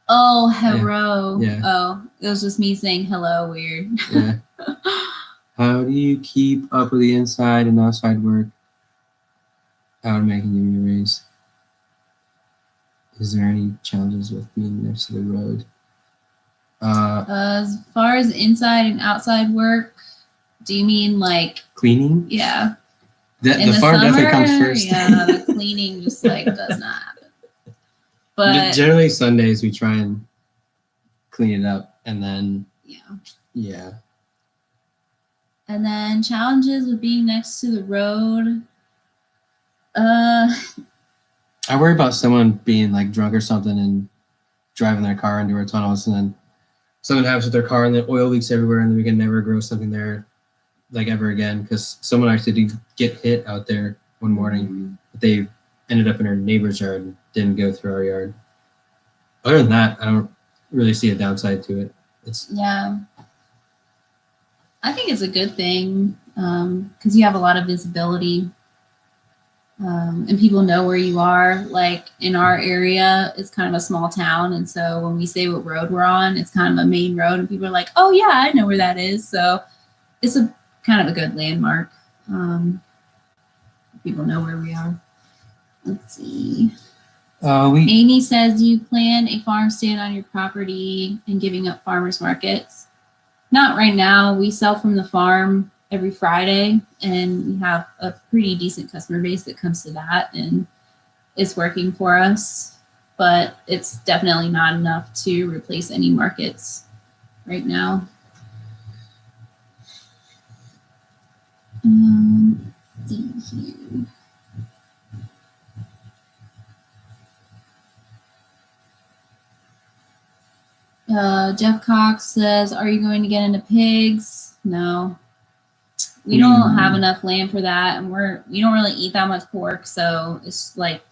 Oh, hello. Yeah. Oh, it was just me saying hello weird. Yeah. How do you keep up with the inside and outside work out making you a raise? Is there any challenges with being next to the road? As far as inside and outside work, do you mean like cleaning? Yeah. The farm summer, definitely comes first. Yeah, the cleaning just like does not happen. But generally Sundays we try and clean it up, and then yeah. And then challenges with being next to the road. I worry about someone being like drunk or something and driving their car into our tunnels, and then something happens with their car and the oil leaks everywhere, and then we can never grow something there like ever again, because someone actually did get hit out there one morning. But they ended up in our neighbor's yard and didn't go through our yard. Other than that, I don't really see a downside to it. I think it's a good thing because you have a lot of visibility and people know where you are. Like in our area, it's kind of a small town, and so when we say what road we're on, it's kind of a main road, and people are like, "Oh yeah, I know where that is." So it's a kind of a good landmark. People know where we are. Let's see. Amy says, do you plan a farm stand on your property and giving up farmers markets? Not right now. We sell from the farm every Friday, and we have a pretty decent customer base that comes to that, and it's working for us. But it's definitely not enough to replace any markets right now. Let's see here. Jeff Cox says, are you going to get into pigs? No. We don't have enough land for that, and we don't really eat that much pork, so it's like,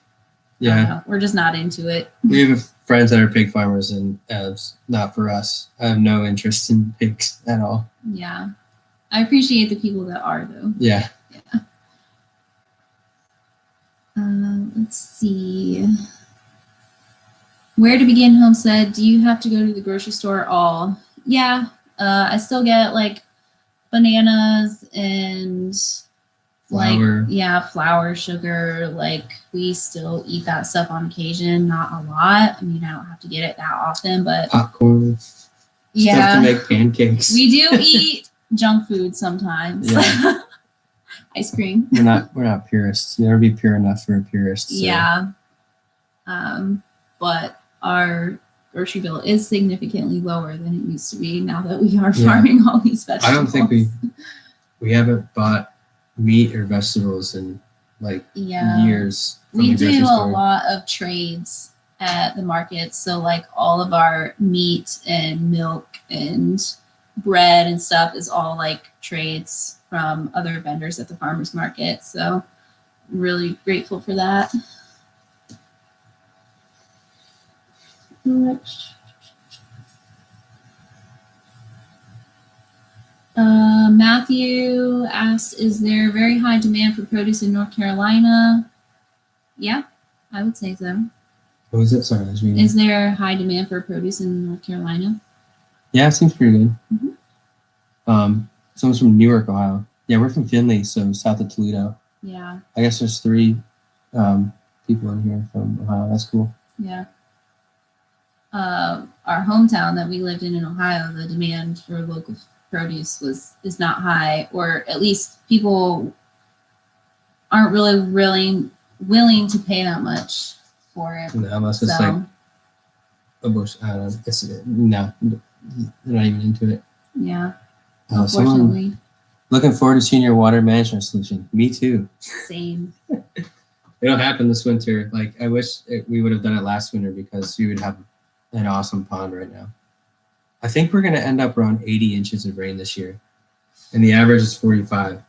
we're just not into it. We have friends that are pig farmers, and it's not for us. I have no interest in pigs at all. Yeah. I appreciate the people that are, though. Yeah. Let's see. Where to begin home said, do you have to go to the grocery store at all? Yeah. I still get like bananas and flour. Flour, sugar. Like we still eat that stuff on occasion, not a lot. I mean, I don't have to get it that often, but popcorn. Stuff to make pancakes. We do eat junk food sometimes. Yeah. Ice cream. We're not purists. You'll never be pure enough for a purist. So. Yeah. But our grocery bill is significantly lower than it used to be now that we are farming all these vegetables. I don't think we haven't bought meat or vegetables in like years. We do a lot of trades at the market. So like all of our meat and milk and bread and stuff is all like trades from other vendors at the farmers market. So really grateful for that. Matthew asks, is there very high demand for produce in North Carolina? Yeah, I would say so. What was it? Sorry, I was reading. Is there high demand for produce in North Carolina? Yeah, it seems pretty good. Mm-hmm. Someone's from Newark, Ohio. Yeah, we're from Findlay, so south of Toledo. Yeah. I guess there's 3 people in here from Ohio. That's cool. Yeah. Our hometown that we lived in Ohio, the demand for local produce is not high, or at least people aren't really willing to pay that much for it. No, unless it's like a bush. I don't know. It's no, they're not even into it. Yeah. Unfortunately. Looking forward to seeing your water management solution. Me too. Same. It'll happen this winter. Like, I wish we would have done it last winter because we would have an awesome pond right now. I think we're going to end up around 80 inches of rain this year, and the average is 45.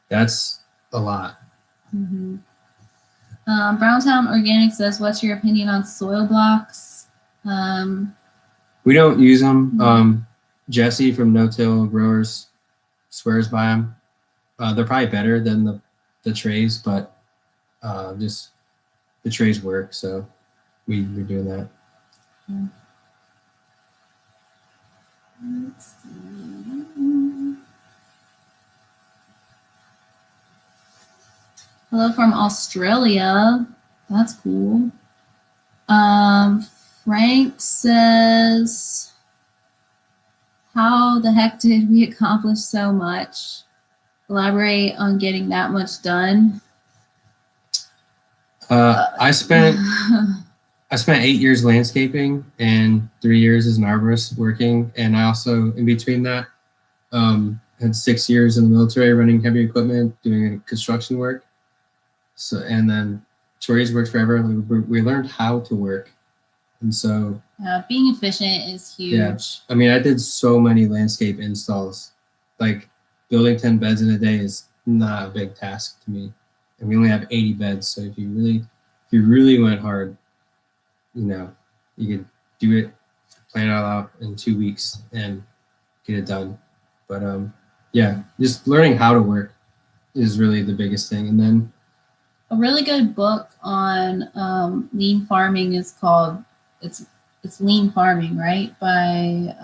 That's a lot. Mm-hmm. Browntown Organic says, what's your opinion on soil blocks? We don't use them. Jesse from No Till Growers swears by them. They're probably better than the trays, but just the trays work, so we're doing that. Let's see. Hello from Australia. That's cool. Frank says, how the heck did we accomplish so much? Elaborate on getting that much done. I spent 8 years landscaping and 3 years as an arborist working, and I also, in between that, had 6 years in the military running heavy equipment, doing construction work. So, and then Tori's worked forever. We learned how to work, and so being efficient is huge. Yeah, I mean, I did so many landscape installs. Like, building 10 beds in a day is not a big task to me, and we only have 80 beds. So if you really went hard, you could do it, plan it all out in 2 weeks and get it done. But yeah, just learning how to work is really the biggest thing. And then a really good book on lean farming is called it's Lean Farming, right? By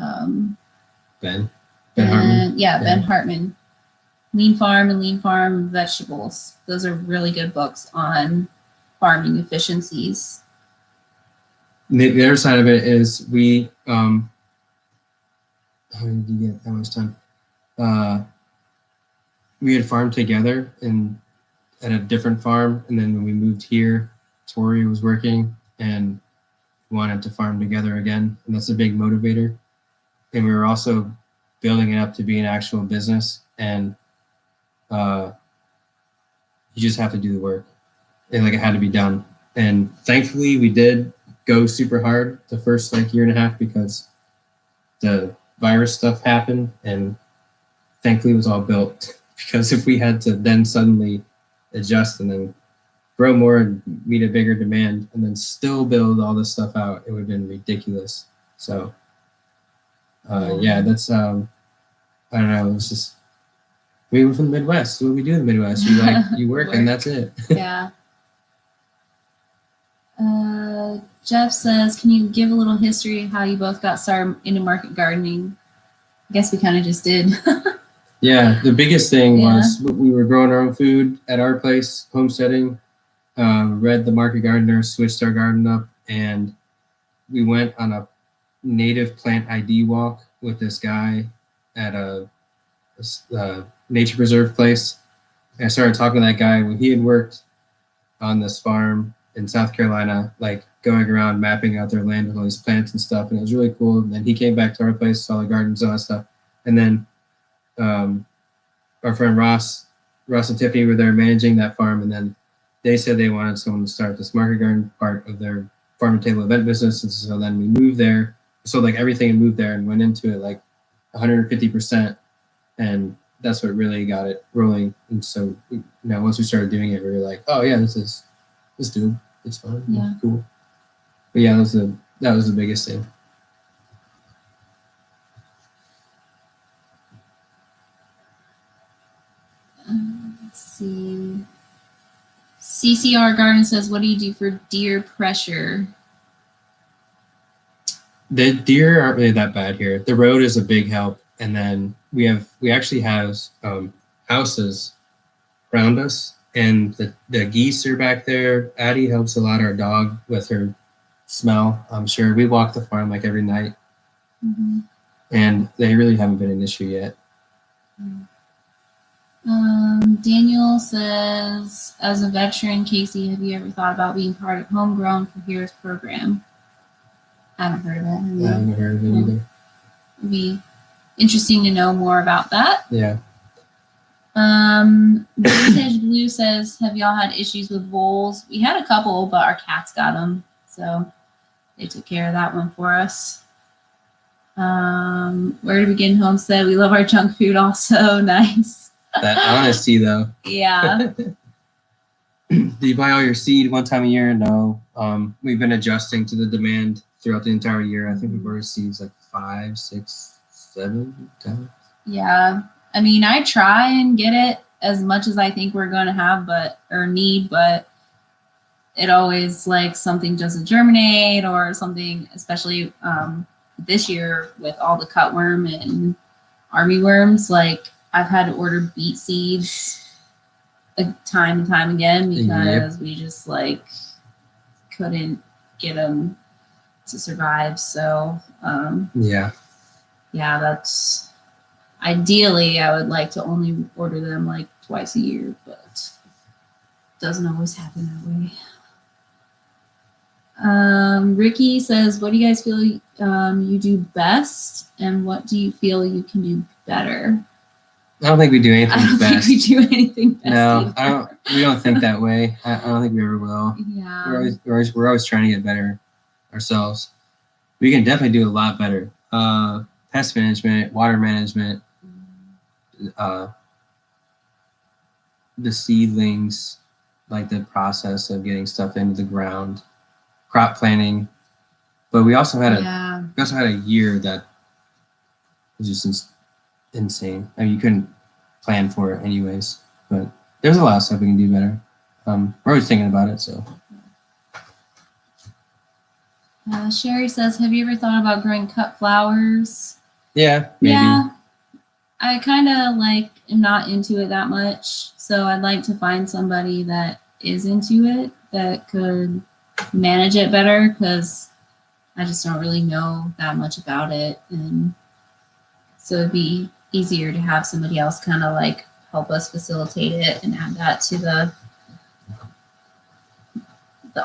Ben Hartman. Yeah, Ben Hartman. Lean Farm and Lean Farm Vegetables. Those are really good books on farming efficiencies. The other side of it is we how did you get that much time? We had farmed together at a different farm, and then when we moved here, Tori was working and wanted to farm together again, and that's a big motivator. And we were also building it up to be an actual business, and you just have to do the work, and like, it had to be done. And thankfully, we did go super hard the first year and a half because the virus stuff happened, and thankfully it was all built. Because if we had to then suddenly adjust and then grow more and meet a bigger demand and then still build all this stuff out, it would have been ridiculous. So yeah, that's I don't know, it's just, we were from the Midwest. What do we do in the Midwest? You work and that's it. Yeah. Jeff says, can you give a little history of how you both got started into market gardening? I guess we kind of just did. Yeah, the biggest thing was we were growing our own food at our place, homesteading, read The Market Gardener, switched our garden up, and we went on a native plant ID walk with this guy at a nature preserve place. And I started talking to that guy when he had worked on this farm in South Carolina, going around mapping out their land with all these plants and stuff, and it was really cool. And then he came back to our place, saw the gardens, all that stuff, and then our friend Ross and Tiffany were there managing that farm, and then they said they wanted someone to start this market garden part of their farm to table event business. And so then we moved there, so everything had moved there and went into it 150%, and that's what really got it rolling. And so once we started doing it, we were like, oh yeah, this is doable, it's fun, yeah, cool. But yeah, that was the That was the biggest thing. Let's see. CCR Garden says, what do you do for deer pressure? The deer aren't really that bad here. The road is a big help, and then we actually have houses around us, and the geese are back there. Addie helps a lot, our dog, with her smell. I'm sure we walk the farm like every night, and they really haven't been an issue yet. Daniel says, as a veteran, Casey, have you ever thought about being part of Homegrown for Heroes program? I haven't heard of it. I haven't heard of it either. It'd be interesting to know more about that. Yeah. Vintage Blue says, have y'all had issues with voles? We had a couple, but our cats got them, so they took care of that one for us. Where to Begin Homestead, we love our junk food also. Nice. That honesty, though. Yeah. Do you buy all your seed one time a year? No. We've been adjusting to the demand throughout the entire year. I think we've ordered seeds like 5, 6, 7 times. Yeah. I mean, I try and get it as much as I think we're going to have, but it always like something doesn't germinate or something, especially this year with all the cutworm and army worms. Like I've had to order beet seeds time and time again because we just like couldn't get them to survive. So yeah, that's ideally I would like to only order them like twice a year, but it doesn't always happen that way. Ricky says, what do you guys feel you do best, and what do you feel you can do better? I don't think we do anything best. Think we do anything best. No, we don't think that way. I don't think we ever will. Yeah. We're always trying to get better ourselves. We can definitely do a lot better. Pest management, water management, the seedlings, like the process of getting stuff into the ground, crop planting. But we also had a year that was just insane. I mean, you couldn't plan for it anyways. But there's a lot of stuff we can do better. We're always thinking about it. So. Sherry says, have you ever thought about growing cut flowers? Yeah, maybe. Yeah, I kind of like am not into it that much. So I'd like to find somebody that is into it that could manage it better, because I just don't really know that much about it. And so it'd be easier to have somebody else kind of like help us facilitate it and add that to the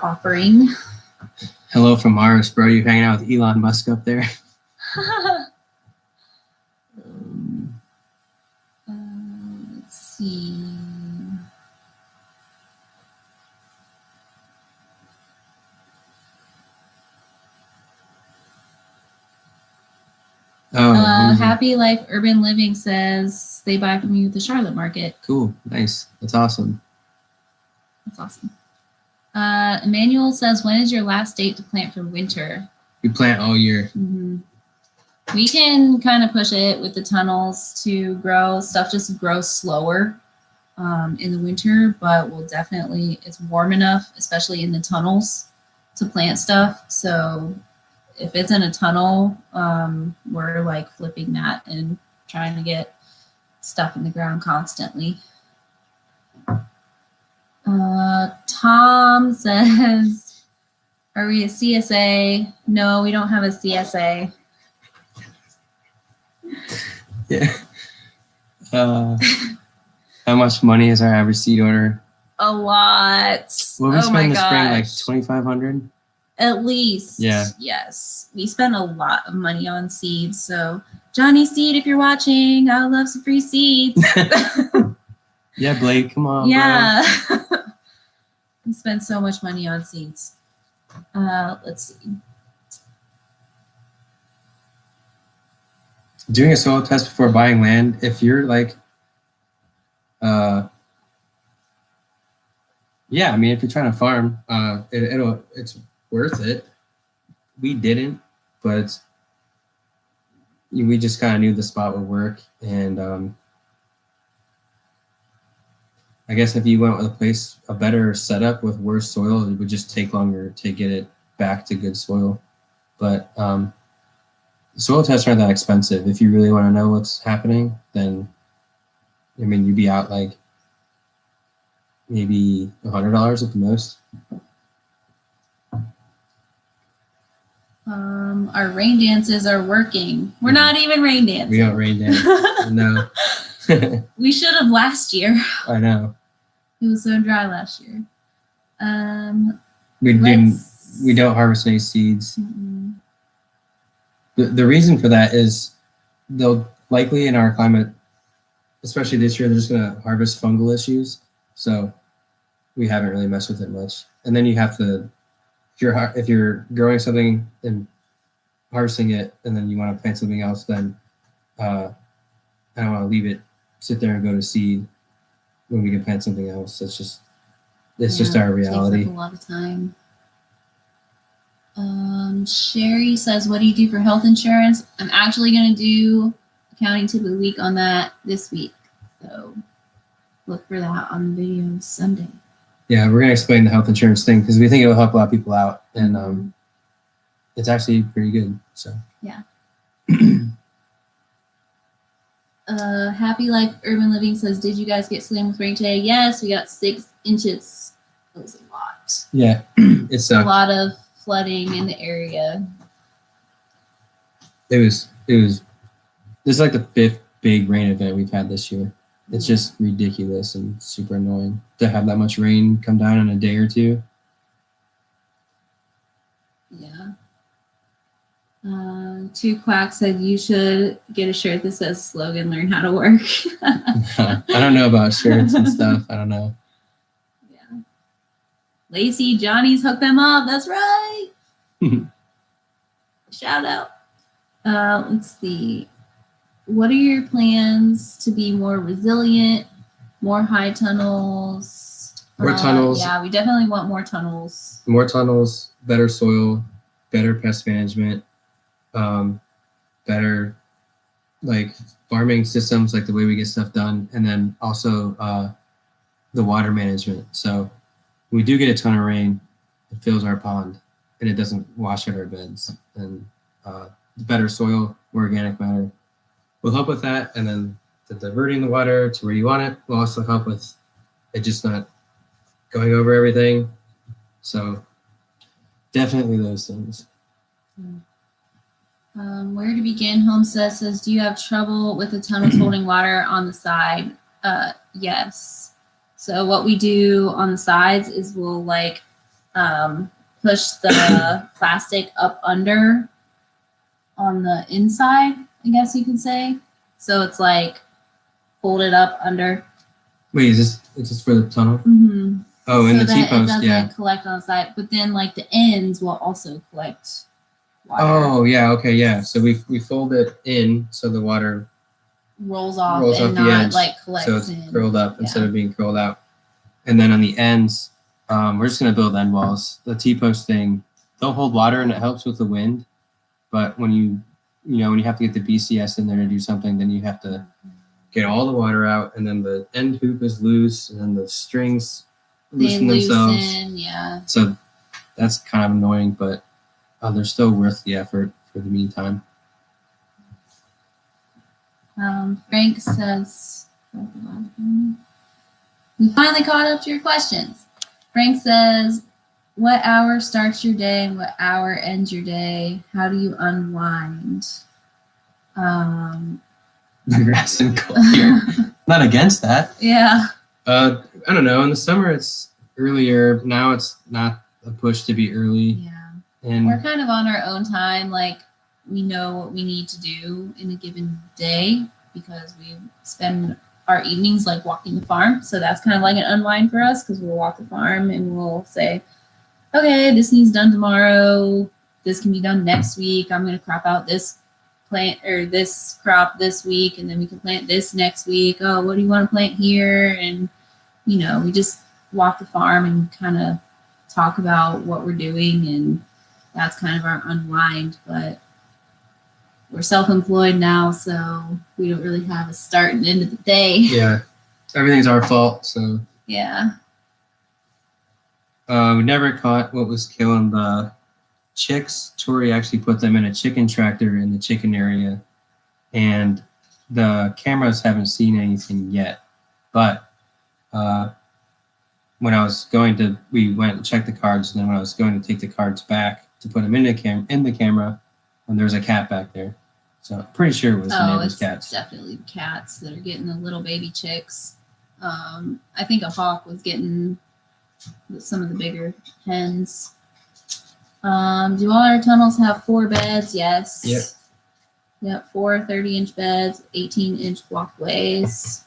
offering. Hello from Mars, bro. You hanging out with Elon Musk up there? Let's see. Happy Life Urban Living says they buy from you at the Charlotte Market. Cool. Nice. That's awesome. That's awesome. Emmanuel says, when is your last date to plant for winter? We plant all year. Mm-hmm. We can kind of push it with the tunnels to grow. Stuff just grows slower in the winter, but we'll definitely, it's warm enough, especially in the tunnels, to plant stuff. So if it's in a tunnel, we're like flipping that and trying to get stuff in the ground constantly. Tom says, are we a CSA? No, we don't have a CSA. Yeah. How much money is our average seed order? A lot. Well, we spend the spring like $2,500. At least. Yeah. Yes. We spend a lot of money on seeds. So Johnny Seed, if you're watching, I would love some free seeds. Yeah, Blake, come on. Yeah. We spend so much money on seeds. Let's see. Doing a soil test before buying land, if you're like, yeah, I mean, if you're trying to farm, it's worth it. we didn't, but we just kind of knew the spot would work. And I guess if you went with a better setup with worse soil, it would just take longer to get it back to good soil. But soil tests aren't that expensive. If you really want to know what's happening, then I mean, you'd be out like maybe $100 at the most. Our rain dances are working. We're not even rain dancing. We don't rain dance. No. We should have last year. I know. It was so dry last year. We don't harvest any seeds. Mm-mm. The reason for that is they'll likely in our climate, especially this year, they're just going to harvest fungal issues. So we haven't really messed with it much. And then you have to, if you're growing something and harvesting it, and then you want to plant something else, then I don't want to leave it sit there and go to seed when we can plant something else. It's just our reality. It takes up a lot of time. Sherry says, what do you do for health insurance? I'm actually going to do accounting tip of the week on that this week. So look for that on the video Sunday. Yeah, we're going to explain the health insurance thing because we think it will help a lot of people out. And it's actually pretty good. So yeah. Happy Life Urban Living says, did you guys get slammed with rain today? Yes, we got 6 inches. That was a lot. Yeah, it's a lot of flooding in the area. This is like the 5th big rain event we've had this year. It's just ridiculous and super annoying to have that much rain come down in a day or two. Yeah. Two Quack said you should get a shirt that says slogan, learn how to work. I don't know about shirts and stuff. I don't know. Yeah. Lacey, Johnny's hooked them up. That's right. Shout out. Let's see. What are your plans to be more resilient? More high tunnels? More tunnels. Yeah, we definitely want more tunnels. More tunnels, better soil, better pest management, better like farming systems, like the way we get stuff done, and then also the water management. So when we do get a ton of rain, it fills our pond and it doesn't wash out our beds. And better soil, more organic matter will help with that. And then the diverting the water to where you want it will also help with it just not going over everything. So definitely those things. Where to begin? Homestead says, do you have trouble with the tunnels holding water on the side? Yes. So what we do on the sides is we'll like push the plastic up under on the inside, I guess you could say. So it's like fold it up under. Wait, is this for the tunnel? Mm-hmm. Oh, so and the that T-post, it doesn't collect on the side, but then like the ends will also collect water. Oh, yeah, okay, yeah. So we fold it in so the water rolls off and not like collects so it's in. curled up instead of being curled out. And then on the ends, we're just gonna build end walls. The T-post thing, they'll hold water and it helps with the wind, but when you have to get the BCS in there to do something, then you have to get all the water out, and then the end hoop is loose, and then the strings loosen themselves. Yeah. So that's kind of annoying, but they're still worth the effort for the meantime. Frank says, we finally caught up to your questions. Frank says, what hour starts your day and what hour ends your day? How do you unwind? Grass and cold here. Not against that. Yeah. I don't know. In the summer, it's earlier. Now it's not a push to be early. Yeah. And we're kind of on our own time. Like we know what we need to do in a given day because we spend our evenings like walking the farm. So that's kind of like an unwind for us because we'll walk the farm and we'll say, okay, this needs done tomorrow. This can be done next week. I'm going to crop out this plant or this crop this week, and then we can plant this next week. Oh, what do you want to plant here? And, we just walk the farm and kind of talk about what we're doing. And that's kind of our unwind. But we're self-employed now, so we don't really have a start and end of the day. Yeah, everything's our fault. So Yeah. we never caught what was killing the chicks. Tori actually put them in a chicken tractor in the chicken area, and the cameras haven't seen anything yet. But when I was going to, we went and checked the cards, and then when I was going to take the cards back to put them in the camera, and there was a cat back there. So I'm pretty sure it was the neighbor's cats. Definitely cats that are getting the little baby chicks. I think a hawk was getting some of the bigger hens. Do all our tunnels have 4 beds? Yes. Yep. Yep, 4 30-inch beds, 18-inch walkways.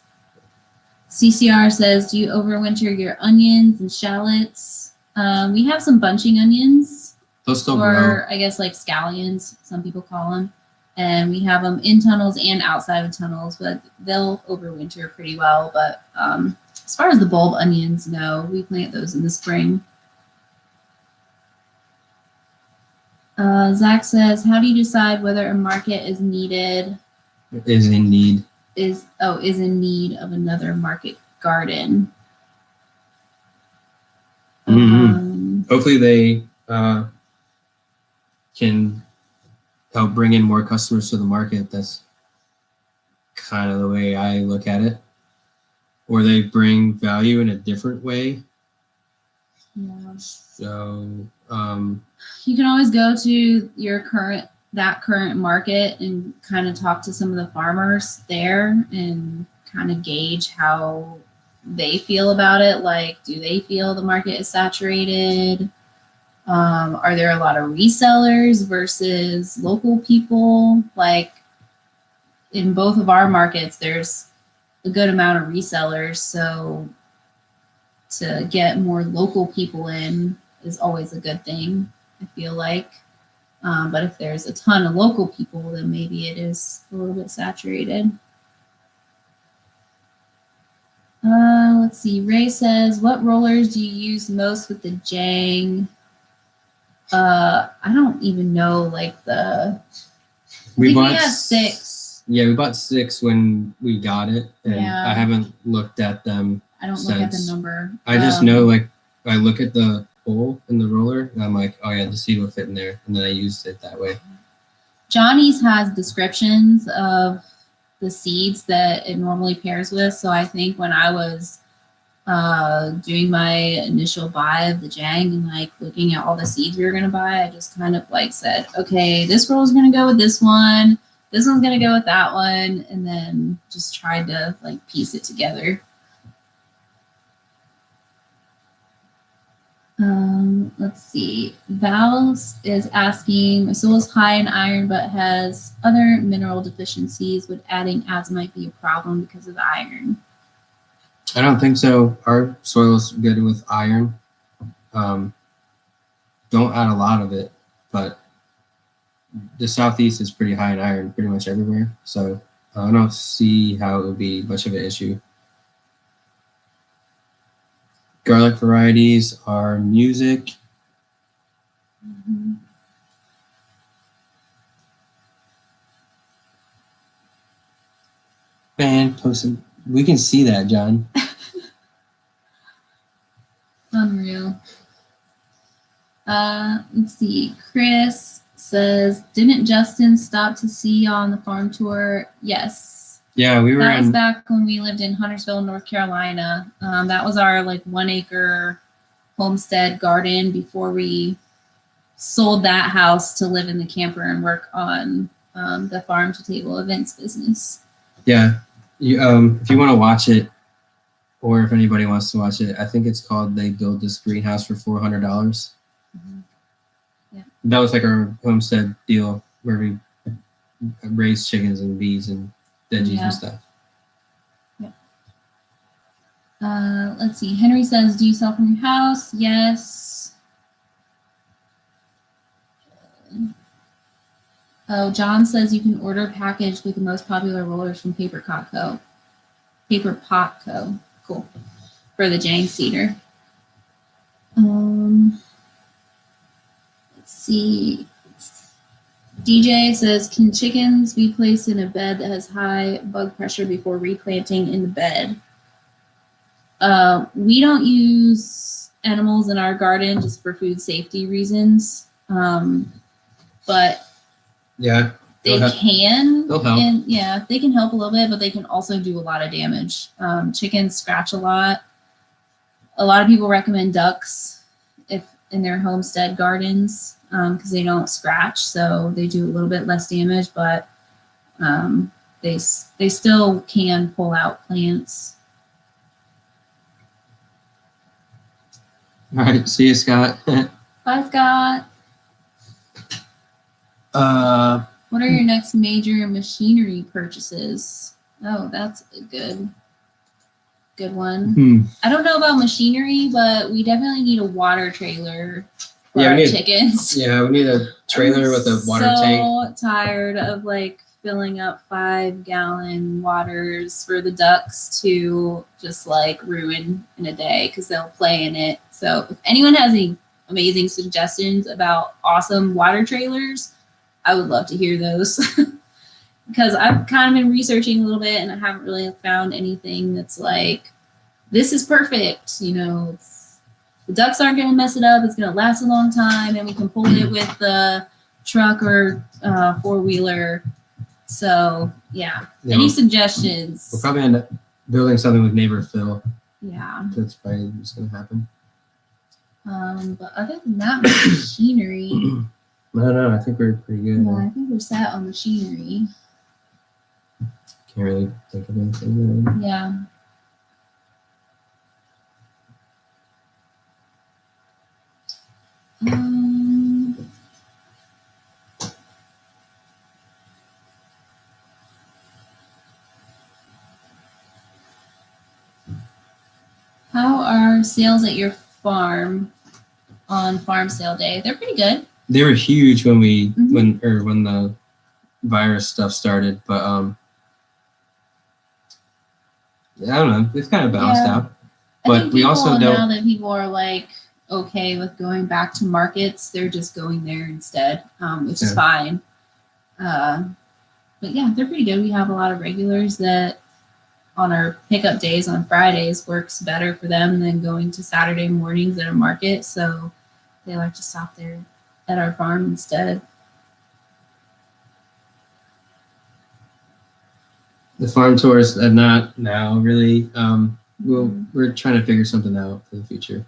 CCR says, do you overwinter your onions and shallots? We have some bunching onions. Those still or grow. I guess like scallions, some people call them. And we have them in tunnels and outside of tunnels, but they'll overwinter pretty well. But as far as the bulb onions, no, we plant those in the spring. Zach says, how do you decide whether a market is needed? Is in need. Is in need of another market garden. Mm-hmm. Hopefully they can help bring in more customers to the market. That's kind of the way I look at it. Or they bring value in a different way. Yeah. So you can always go to your current market and kind of talk to some of the farmers there and kind of gauge how they feel about it. Like, do they feel the market is saturated? Are there a lot of resellers versus local people? Like in both of our markets, there's a good amount of resellers. So to get more local people in is always a good thing, I feel like. But if there's a ton of local people, then maybe it is a little bit saturated. Let's see. Ray says, what rollers do you use most with the Jang? I don't even know, like we have 6. Yeah, we bought 6 when we got it, and Yeah. I haven't looked at them. I don't look at the number. I just know, like, I look at the hole in the roller, and I'm like, oh yeah, the seed will fit in there, and then I used it that way. Johnny's has descriptions of the seeds that it normally pairs with, so I think when I was doing my initial buy of the Jang and like looking at all the seeds we were going to buy, I just kind of like said, okay, this roll is going to go with this one, this one's going to go with that one, and then just tried to like piece it together. Let's see. Val is asking, my soil is high in iron but has other mineral deficiencies. Would adding azomite be a problem because of the iron? I don't think so. Our soil is good with iron. Don't add a lot of it, but the southeast is pretty high in iron pretty much everywhere. So I don't see how it would be much of an issue. Garlic varieties are music. Mm-hmm. Man, posted. We can see that, John. Unreal. Let's see. Chris says, didn't Justin stop to see you on the farm tour? Yes. Yeah, we were. That was back when we lived in Huntersville, North Carolina. That was our like 1 acre homestead garden before we sold that house to live in the camper and work on the farm to table events business. Yeah. If you want to watch it, or if anybody wants to watch it, I think it's called They Build This Greenhouse for $400. Mm-hmm. Yeah. That was like our homestead deal where we raised chickens and bees and veggies and stuff. Yeah. Let's see. Henry says, do you sell from your house? Yes. Oh, John says you can order packaged with the most popular rollers from Paper Pot Co. Cool. For the Jang cedar. Let's see. DJ says, can chickens be placed in a bed that has high bug pressure before replanting in the bed? We don't use animals in our garden just for food safety reasons. But yeah, they can. They'll help. And yeah, they can help a little bit, but they can also do a lot of damage. Chickens scratch a lot. A lot of people recommend ducks if in their homestead gardens because they don't scratch, so they do a little bit less damage, but they still can pull out plants. All right, see you, Scott. Bye, Scott. What are your next major machinery purchases? Oh, that's a good one. I don't know about machinery, but we definitely need a water trailer for our chickens. Yeah, we need a trailer with a water tank. I'm so tired of like filling up 5-gallon waters for the ducks to just like ruin in a day because they'll play in it. So if anyone has any amazing suggestions about awesome water trailers, I would love to hear those. Because I've kind of been researching a little bit and I haven't really found anything that's like, this is perfect. You know, the ducks aren't going to mess it up. It's going to last a long time and we can pull it with the truck or 4-wheeler. So, yeah. Any suggestions? We'll probably end up building something with neighbor Phil. Yeah. That's probably what's going to happen. But other than that, machinery. No, I think we're pretty good. Yeah, I think we're set on machinery. Can't really think of anything really. Yeah. How are sales at your farm on farm sale day? They're pretty good. They were huge when when the virus stuff started, but I don't know. It's kind of balanced out. But we also don't. Now that people are like okay with going back to markets, they're just going there instead, which is fine. But yeah, they're pretty good. We have a lot of regulars that on our pickup days on Fridays works better for them than going to Saturday mornings at a market. So they like to stop there at our farm instead. The farm tours are not now really. We're trying to figure something out for the future.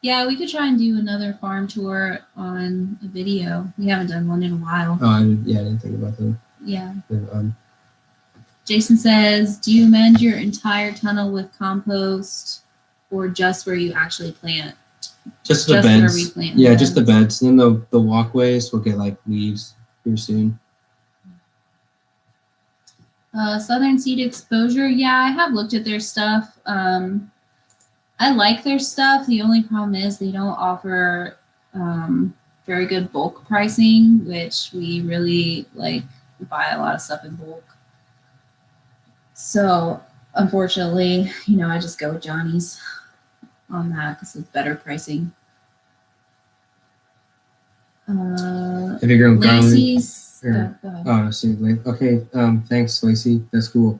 Yeah, we could try and do another farm tour on a video. We haven't done one in a while. Oh, I didn't think about that. Yeah. Jason says, do you amend your entire tunnel with compost or just where you actually plant? Just the beds. Where we plant just the beds. And then the walkways will get like leaves here soon. Southern Seed Exposure. Yeah, I have looked at their stuff. I like their stuff. The only problem is they don't offer very good bulk pricing, which we really like buy a lot of stuff in bulk. So unfortunately, I just go with Johnny's on that because it's better pricing. Have you grown Lacey's? Okay. Thanks, Lacey. That's cool.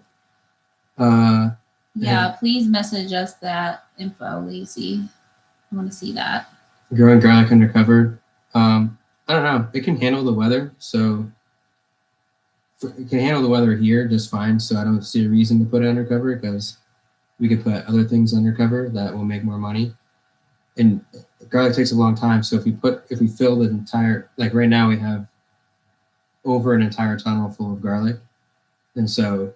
Yeah, please message us that info, Lacey. I want to see that. Growing garlic undercover. I don't know. It can handle the weather, so it can handle the weather here just fine. So I don't see a reason to put it undercover because we could put other things undercover that will make more money. And garlic takes a long time. So if we fill the entire, like right now we have over an entire tunnel full of garlic, and so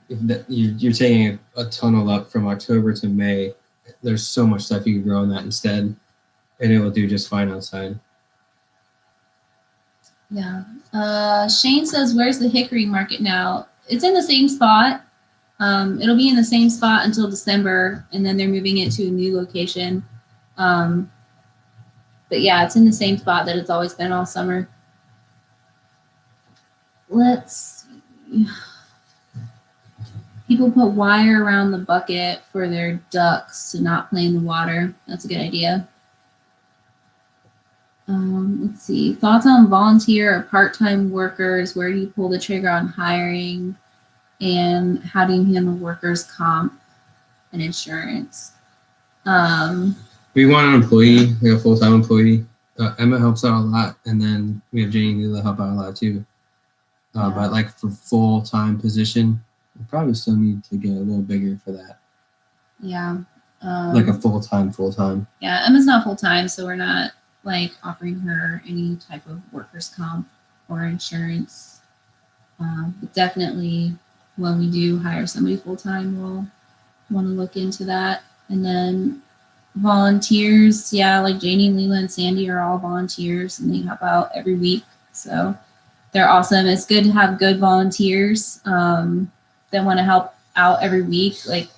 if you're taking a tunnel up from October to May, there's so much stuff you can grow in that instead, and it will do just fine outside. Yeah. Shane says, where's the hickory market now? It's in the same spot. It'll be in the same spot until December, and then they're moving it to a new location. But yeah, it's in the same spot that it's always been all summer. Let's see. People put wire around the bucket for their ducks to not play in the water. That's a good idea. Let's see. Thoughts on volunteer or part-time workers? Where do you pull the trigger on hiring? And how do you handle workers' comp and insurance? We want an employee, like a full-time employee. Emma helps out a lot, and then we have Janie that help out a lot too. But like for full-time position, we probably still need to get a little bigger for that. Yeah. Like a full-time. Yeah, Emma's not full-time, so we're not like offering her any type of workers' comp or insurance. But definitely when we do hire somebody full-time, we'll want to look into that. And then volunteers, yeah, like Janie, Leela, and Sandy are all volunteers, and they help out every week. So they're awesome. It's good to have good volunteers that want to help out every week. Like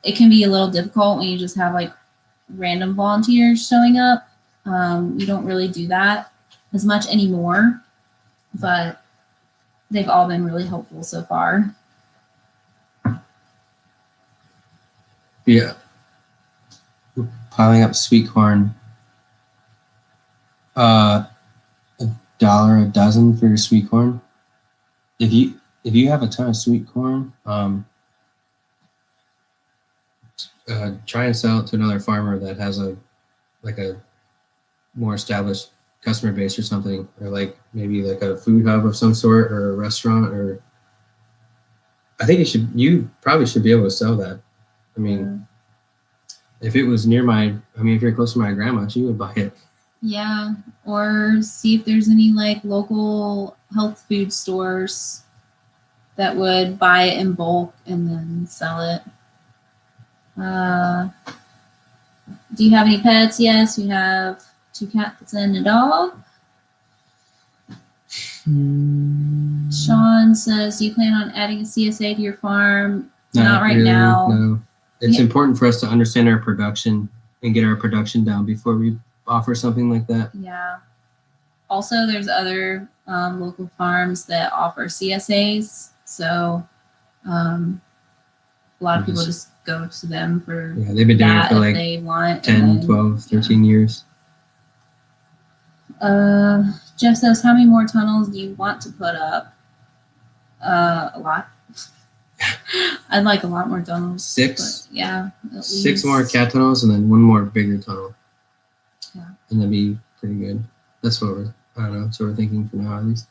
it can be a little difficult when you just have like random volunteers showing up. We don't really do that as much anymore, but they've all been really helpful so far. Yeah. Piling up sweet corn. $1 a dozen for your sweet corn. If you have a ton of sweet corn, try and sell it to another farmer that has a more established customer base or something, or like maybe like a food hub of some sort or a restaurant. Or I think you probably should be able to sell that. I mean, if it was near if you're close to my grandma, she would buy it. Yeah, or see if there's any like local health food stores that would buy it in bulk and then sell it. Do you have any pets? Yes, we have 2 cats and a dog. Sean says, do you plan on adding a CSA to your farm? Not right really, now. No. It's important for us to understand our production and get our production down before we offer something like that. Yeah. Also, there's other local farms that offer CSAs. So a lot of people just go to them for they've been doing it for like they want 10, 12, 13 years. Jeff says, how many more tunnels do you want to put up? A lot. I'd like a lot more tunnels. 6? But yeah. 6 more cat tunnels and then 1 more bigger tunnel. Yeah. And that'd be pretty good. That's what we're thinking for now at least.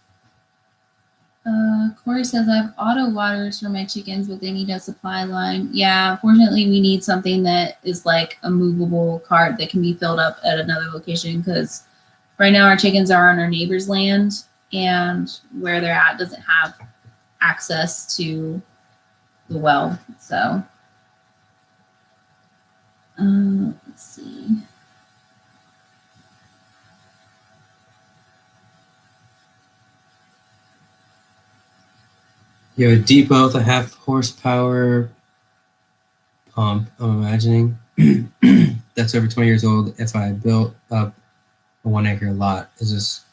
Corey says, I have auto waters for my chickens, but they need a supply line. Yeah, fortunately, we need something that is like a movable cart that can be filled up at another location, because right now our chickens are on our neighbor's land, and where they're at doesn't have access to the well. So let's see. You have a depot with a 1/2 horsepower pump, I'm imagining. That's over 20 years old. If I built up a 1 acre lot, is this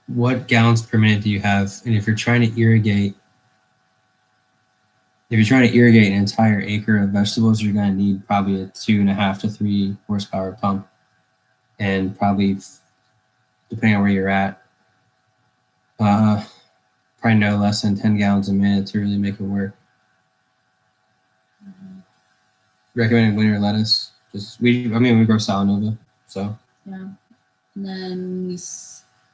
what gallons per minute do you have? And if you're trying to irrigate an entire acre of vegetables, you're going to need probably a 2.5 to 3 horsepower pump, and probably, depending on where you're at, probably no less than 10 gallons a minute to really make it work. Recommended winter lettuce. We grow Salanova, so. Yeah, and then we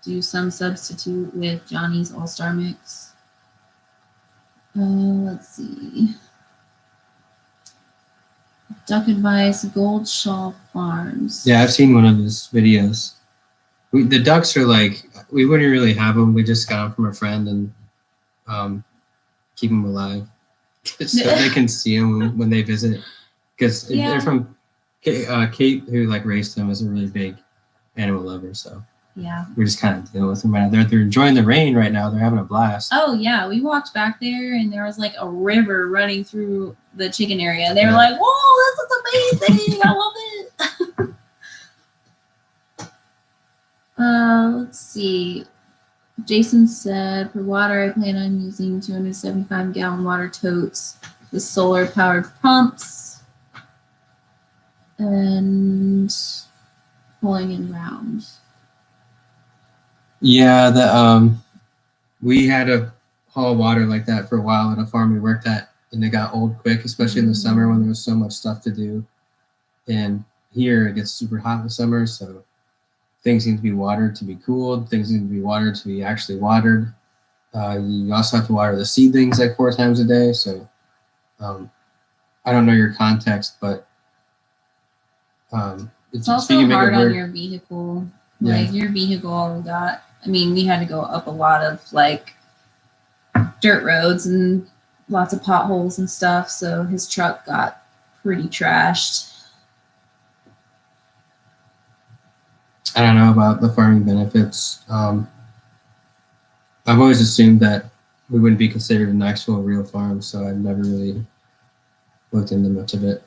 do some substitute with Johnny's All-Star Mix. Let's see. Duck Advice, Gold Shaw Farms. Yeah, I've seen one of his videos. The ducks are like, we wouldn't really have them. We just got them from a friend and keep them alive so they can see them when they visit. Because they're from Kate, who like raised them, is a really big animal lover. So yeah, we're just kind of dealing with them right now. They're enjoying the rain right now. They're having a blast. Oh yeah, we walked back there and there was like a river running through the chicken area. They were like, "Whoa, this is amazing! I love it." Let's see. Jason said, for water, I plan on using 275-gallon water totes with solar-powered pumps and pulling it around. Yeah, we had to haul water like that for a while at a farm we worked at, and it got old quick, especially in the summer when there was so much stuff to do. And here it gets super hot in the summer, so things need to be watered to be cooled. Things need to be watered to be actually watered. You also have to water the seedlings like 4 times a day. So I don't know your context, but it's also hard on your vehicle. Like your vehicle only got, I mean, we had to go up a lot of like dirt roads and lots of potholes and stuff. So his truck got pretty trashed. I don't know about the farming benefits. I've always assumed that we wouldn't be considered an actual real farm, so I've never really looked into much of it.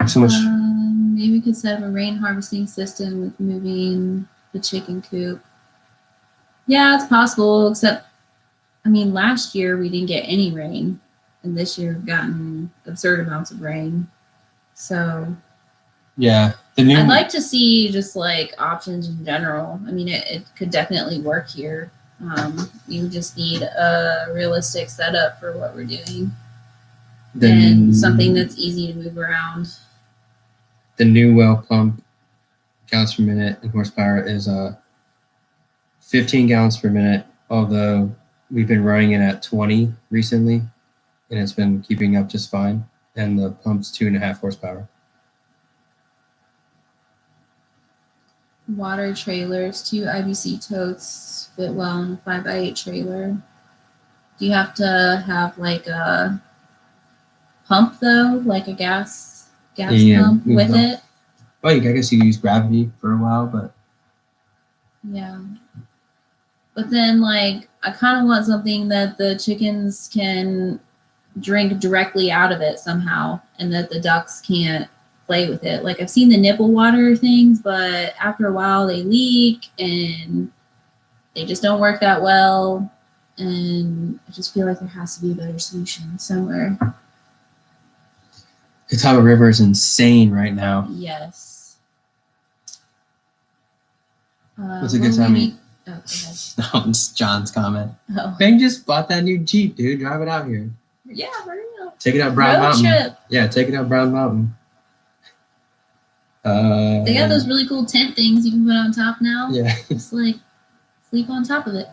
So much. Maybe we could set up a rain harvesting system with moving the chicken coop. Yeah, it's possible, except, I mean, last year we didn't get any rain, and this year we've gotten absurd amounts of rain. So yeah, I'd like to see just like options in general. I mean, it could definitely work here. You just need a realistic setup for what we're doing and something that's easy to move around. The new well pump gallons per minute and horsepower is 15 gallons per minute, although we've been running it at 20 recently, and it's been keeping up just fine. And the pump's 2.5 horsepower. Water trailers, 2 IBC totes fit well in a 5x8 trailer. Do you have to have like a pump though, like a gas pump with it? Well, I guess you use gravity for a while, but yeah. But then, like, I kind of want something that the chickens can drink directly out of it somehow, and that the ducks can't play with it. Like, I've seen the nipple water things, but after a while they leak and they just don't work that well. And I just feel like there has to be a better solution somewhere. Catawba River is insane right now. Yes. What's a good time? Oh, go ahead. No, it's John's comment. Oh. Bang just bought that new Jeep, dude. Drive it out here. Yeah, for real. Take it out Brown Mountain. Trip. Yeah, take it out Brown Mountain. They got those really cool tent things you can put on top now. Yeah. Just like sleep on top of it.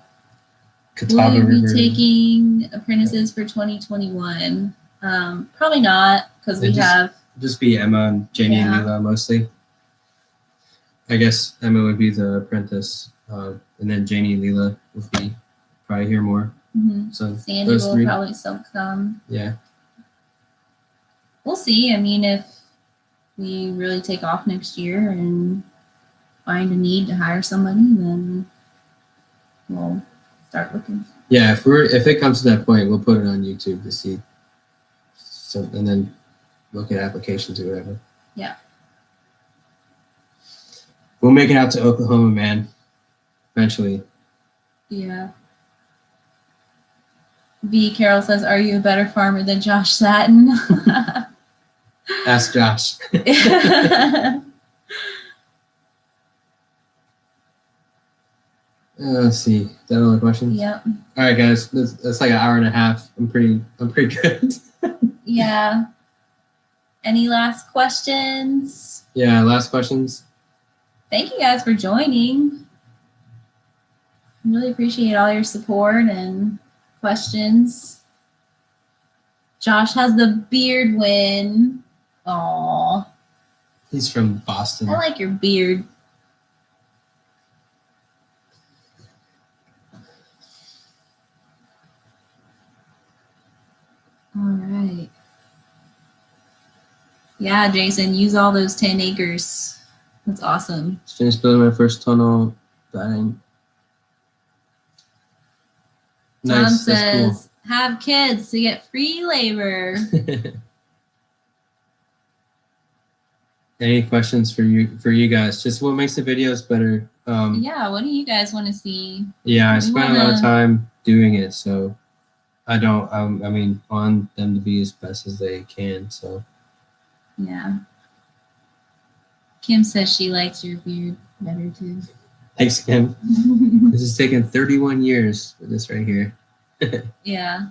Catawba Will we River. be taking apprentices for 2021? Probably not, because we have... Just be Emma and Janie and Mila mostly. I guess Emma would be the apprentice, and then Janie and Leela would be probably here more. Mm-hmm. So Sandy will probably still come. Yeah. We'll see. I mean, if we really take off next year and find a need to hire somebody, then we'll start looking. Yeah, if it comes to that point, we'll put it on YouTube to see. So and then look at applications or whatever. Yeah. We'll make it out to Oklahoma, man. Eventually. Yeah. V. Carol says, "Are you a better farmer than Josh Satin?" Ask Josh. Let's see. Is that another question? Yep. All right, guys. That's like an hour and a half. I'm pretty good. Yeah. Any last questions? Yeah, last questions. Thank you guys for joining. I really appreciate all your support and questions. Josh has the beard win. Aww. He's from Boston. I like your beard. All right. Yeah, Jason, use all those 10 acres. That's awesome. Just finished building my first tunnel. Tom Nice. says, that's cool. Have kids to get free labor. Any questions for you guys? Just what makes the videos better? Yeah, what do you guys want to see? Yeah, I We spent a lot of time doing it, so I don't. I mean, want them to be as best as they can. So Yeah. Kim says she likes your beard better too. thanks, Kim. This has taken 31 years for this right here. Yeah.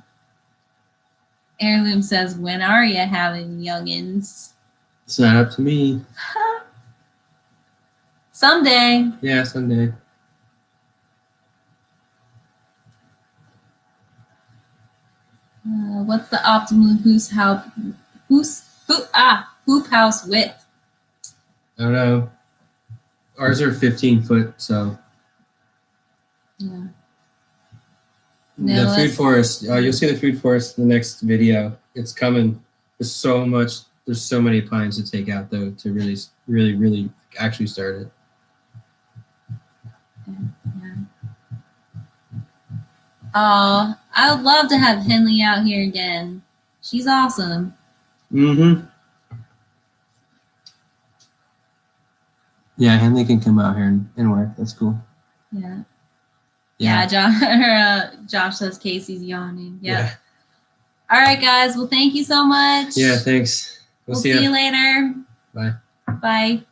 Heirloom says, when are you having youngins? It's not up to me. Someday. Yeah, someday. What's the optimum hoop house width? I don't know. Ours are 15 foot, so. Yeah. The food forest. You'll see the food forest in the next video. It's coming. There's so much. There's so many pines to take out though to really actually start it. Yeah. Oh, I would love to have Henley out here again. She's awesome. Mm-hmm. Yeah, Henley can come out here and work. That's cool. Yeah. Yeah, Josh says Casey's yawning. Yep. Yeah. All right, guys. Well, thank you so much. Yeah, thanks. We'll see you later. Bye. Bye.